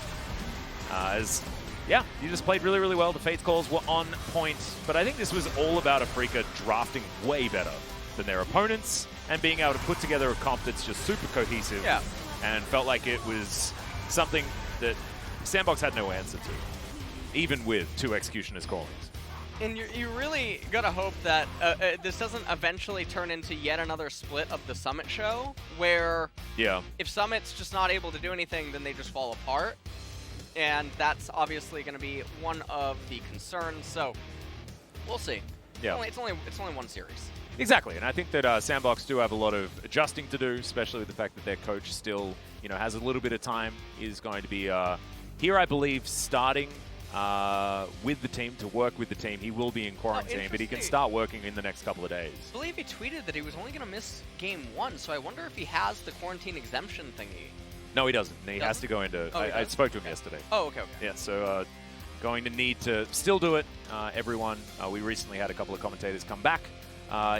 Yeah, you just played really, really well. The Fates calls were on point, but I think this was all about Afreeca drafting way better than their opponents and being able to put together a comp that's just super cohesive and felt like it was something that SANDBOX had no answer to, even with 2 Executioner's callings. And you really gotta hope that this doesn't eventually turn into yet another split of the Summit show, where if Summit's just not able to do anything, then they just fall apart. And that's obviously going to be one of the concerns. So we'll see. Yeah, it's only one series. Exactly, and I think that SANDBOX do have a lot of adjusting to do, especially with the fact that their coach still, has a little bit of time. Is going to be here, I believe, starting with the team to work with the team. He will be in quarantine, but he can start working in the next couple of days. I believe he tweeted that he was only going to miss game 1, so I wonder if he has the quarantine exemption thingy. No, he doesn't. He has to go into... I spoke to him yesterday. Oh, okay. Yeah, so going to need to still do it, everyone. We recently had a couple of commentators come back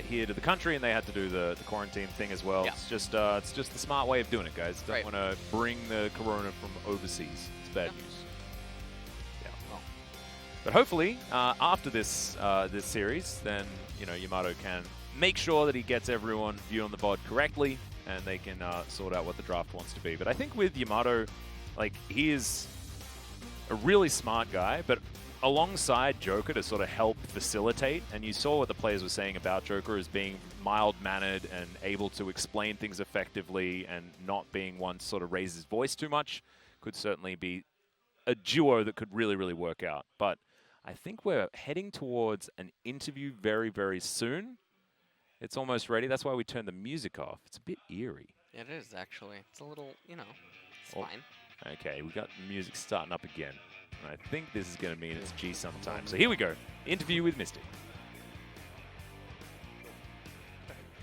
here to the country, and they had to do the quarantine thing as well. It's just the smart way of doing it, guys. Don't want to bring the corona from overseas. It's bad news. Yeah. Well. But hopefully, after this this series, then Yamato can make sure that he gets everyone viewing the VOD correctly, and they can sort out what the draft wants to be. But I think with Yamato, he is a really smart guy, but alongside Joker to sort of help facilitate, and you saw what the players were saying about Joker as being mild-mannered and able to explain things effectively and not being one to sort of raise his voice too much, could certainly be a duo that could really, really work out. But I think we're heading towards an interview very, very soon. It's almost ready. That's why we turned the music off. It's a bit eerie. It is, actually. It's a little, it's fine. Okay, we got the music starting up again. And I think this is going to mean it's G sometime. So here we go. Interview with Mystic.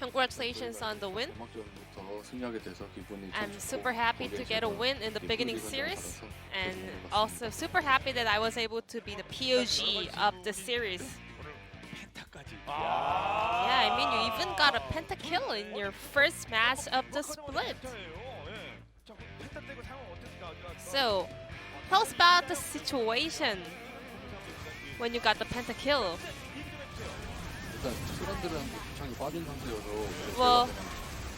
Congratulations on the win. I'm super happy to get a win in the beginning series. And also super happy that I was able to be the POG of the series. Yeah, I mean, you even got a pentakill in your first match of the split. So, tell us about the situation when you got the pentakill. Well,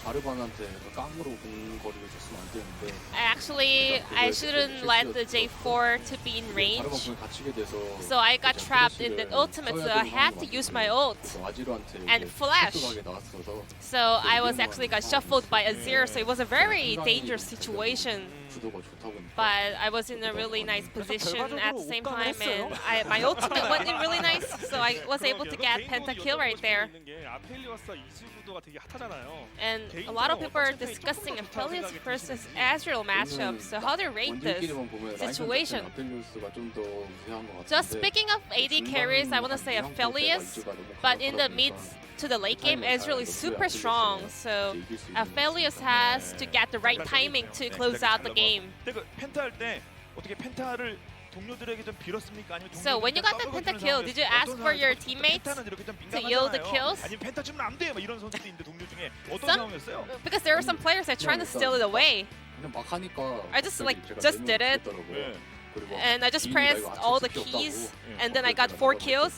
가르반한테 깡으로 공 거리를 줬으면 안 되는데 Actually, I shouldn't let the J4 to be in range. 가르반 공에 갇히게 돼서 So I got trapped in the ultimate, so I had to use my ult 아지로한테 and flash. 게 나왔어서 So I was actually got shuffled by Azir, so it was a very dangerous situation. 구도가 좋다 보니까 But I was in a really nice position at the same time, and my ultimate went in really nice, so I was able to get pentakill right there. And a lot of people are discussing Aphelios versus Azrael matchup, so how to rate this 원딜끼리만 보면 situation? 아펠리우스가 좀 더 우세한 것 같은데 Just speaking of AD carries, I want to say Aphelios, but in the mid to the late game, Azrael is super strong, so Aphelios has to get the right timing to close out the game. 펜타 할 때 어떻게 펜타를 동료들에게 좀 빌었습니까? 아니면 So when you got the pentakill, did you ask for your teammates to yield the kills? 아니면 펜타 주면 안 돼. 막 이런 선수도 있는데 동료 중에 어떤 Some, 상황이었어요? because there are some players that are trying to steal it away. 그냥 막 하니까 I just like 제가 just 메뉴를 did it, 줬더라고요. 그리고 and I just 기인이가 pressed 이거 all the 악착 keys, 없다고. and then I got 4 kills,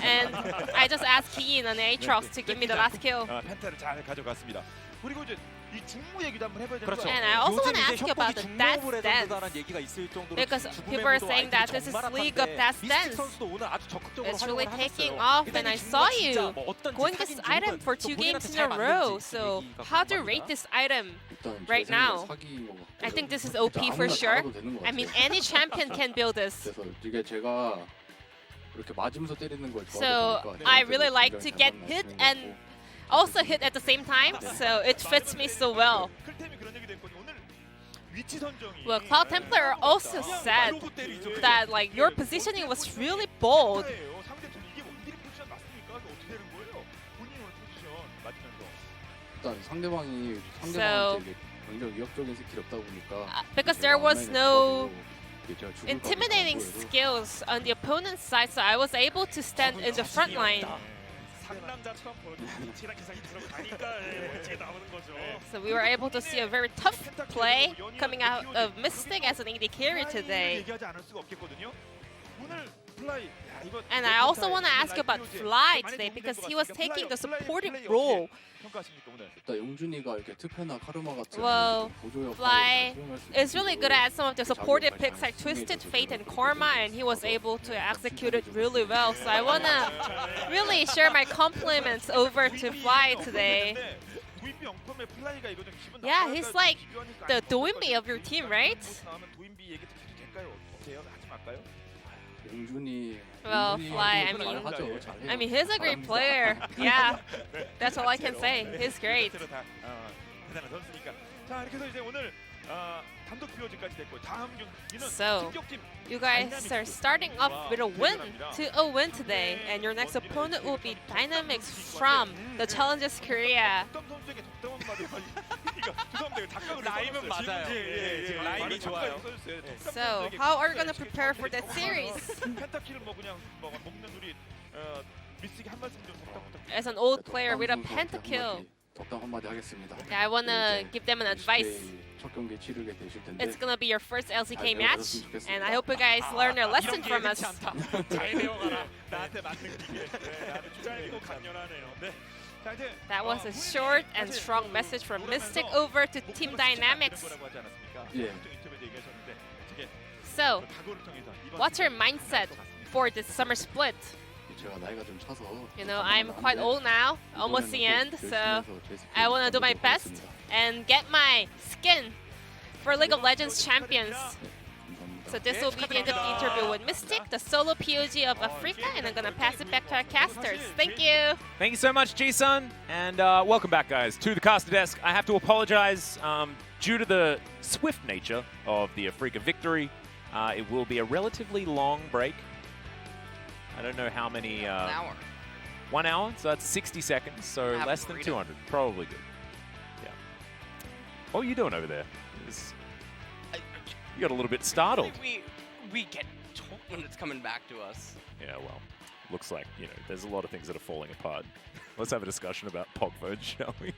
and I just asked Keen and Aatrox to give me the last kill. 펜타를 잘 가져갔습니다. 그리고 이제 이 중무 얘기도 한번 해봐야 되는 거 And I also want to ask you about the Dance Dance, because people are saying that this is League of Dance Dance. It's really taking off, and I saw you going this item for 2 games in a row. So how to rate this item right now? I think this is OP for sure. I mean, any champion can build this. 그래서 이게 제가 이렇게 맞으면서 때리는 걸 So 좋아하다 보니까 I really like to get hit and also hit at the same time, so it fits me so well. Well, Cloud Templar also said that like your positioning was really bold. 일단 상대방이 So, 상대방한테 굉장히 위협적인 스킬이 없다 보니까 because there was no 제가 죽을 intimidating 각오를 하고 skills on the opponent's side, so I was able to stand in the front line. 상남자처럼 위치랑 계산이 들어가니까 제가 나오는 거죠. So we were able to see a very tough play coming out of Mystic as an AD carry today. 얘기하지 않을 수가 없겠거든요. 오늘 플라이 And I also want to ask you about Fly today because he was taking the supportive role. 평가하십니까 오늘? 일단 용준이가 이렇게 특패나 카르마 같은 Well, 보조 Fly 역할을 수행할 수 is really good 있도록 at some of the supportive picks like Twisted Fate and Karma, and he was able to execute it really well. So I want to really share my compliments over to Fly today. Yeah, he's like the Doinbi of your team, right? 도인비 얘기 해도 될까요? 어때요? 하지 말까요? 용준이 Well, Fly, 잘하죠. 잘해요. I mean, he's a great player. Yeah, that's all I can say. He's great. 대단한 선수니까. 자, 이렇게 해서 이제 오늘 단독 POG까지 됐고 다음 경기는 So, 진격팀 you guys are starting off with a win, 2-0 win today, and your next opponent will be Dynamics from the Challenges Korea. 덕담 선수에게 덕담은 말이 이거 죄송합니다. 작가로 라임은 맞아요. 예, 라임이 좋아요. So, how are you going to prepare for that series? 펜타키를 뭐 그냥 뭐 먹는 우리 미스틱이 한 말씀 좀 덕담 부탁드립니다. As an old player with a pentakill, 덕담 한마디 하겠습니다. yeah, I want to give them an advice. 첫 경기 치르게 되실 텐데 It's going to be your first LCK match, and I hope you guys learn a lesson from us. 잘 배워가라. 나한테 맞는 기계. 나한테 짧고 강렬하네요. 네. 자, 이제 That was a short and strong message from Mystic over to Team Dynamics. 예. So, what's your mindset for this summer split? 제가 나이가 좀 차서 You know, I'm quite old now, almost the end, so I want to do my best and get my skin for League of Legends champions. So this will be the end of the interview with Mystic, the solo POG of Afreeca, and I'm gonna pass it back to our casters. Thank you. Thank you so much, G-Sun, and welcome back, guys, to the caster desk. I have to apologize due to the swift nature of the Afreeca victory. It will be a relatively long break. I don't know how many. 1 hour. 1 hour, so that's 60 seconds, so Have less than freedom. 200. Probably good. Yeah. What are you doing over there? You got a little bit startled. We get told when it's coming back to us. Yeah, well, looks like, you know, there's a lot of things that are falling apart. Let's have a discussion about Pogford, shall we?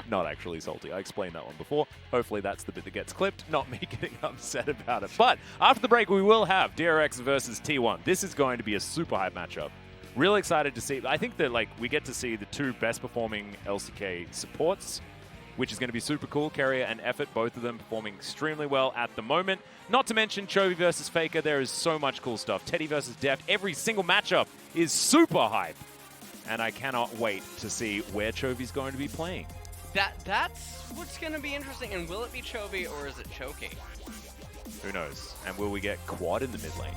Not actually salty. I explained that one before. Hopefully that's the bit that gets clipped, not me getting upset about it. But after the break, we will have DRX versus T1. This is going to be a super hype matchup. Really excited to see. I think that like we get to see the two best performing LCK supports, which is going to be super cool. Carrier and Effort, both of them performing extremely well at the moment. Not to mention Chovy versus Faker. There is so much cool stuff. Teddy versus Deft. Every single matchup is super hype. And I cannot wait to see where Chovy's going to be playing. That's what's going to be interesting. And will it be Chovy or is it Choky? Who knows? And will we get quad in the mid lane?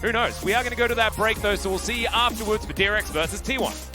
Who knows? We are going to go to that break, though, so we'll see you afterwards for DRX versus T1.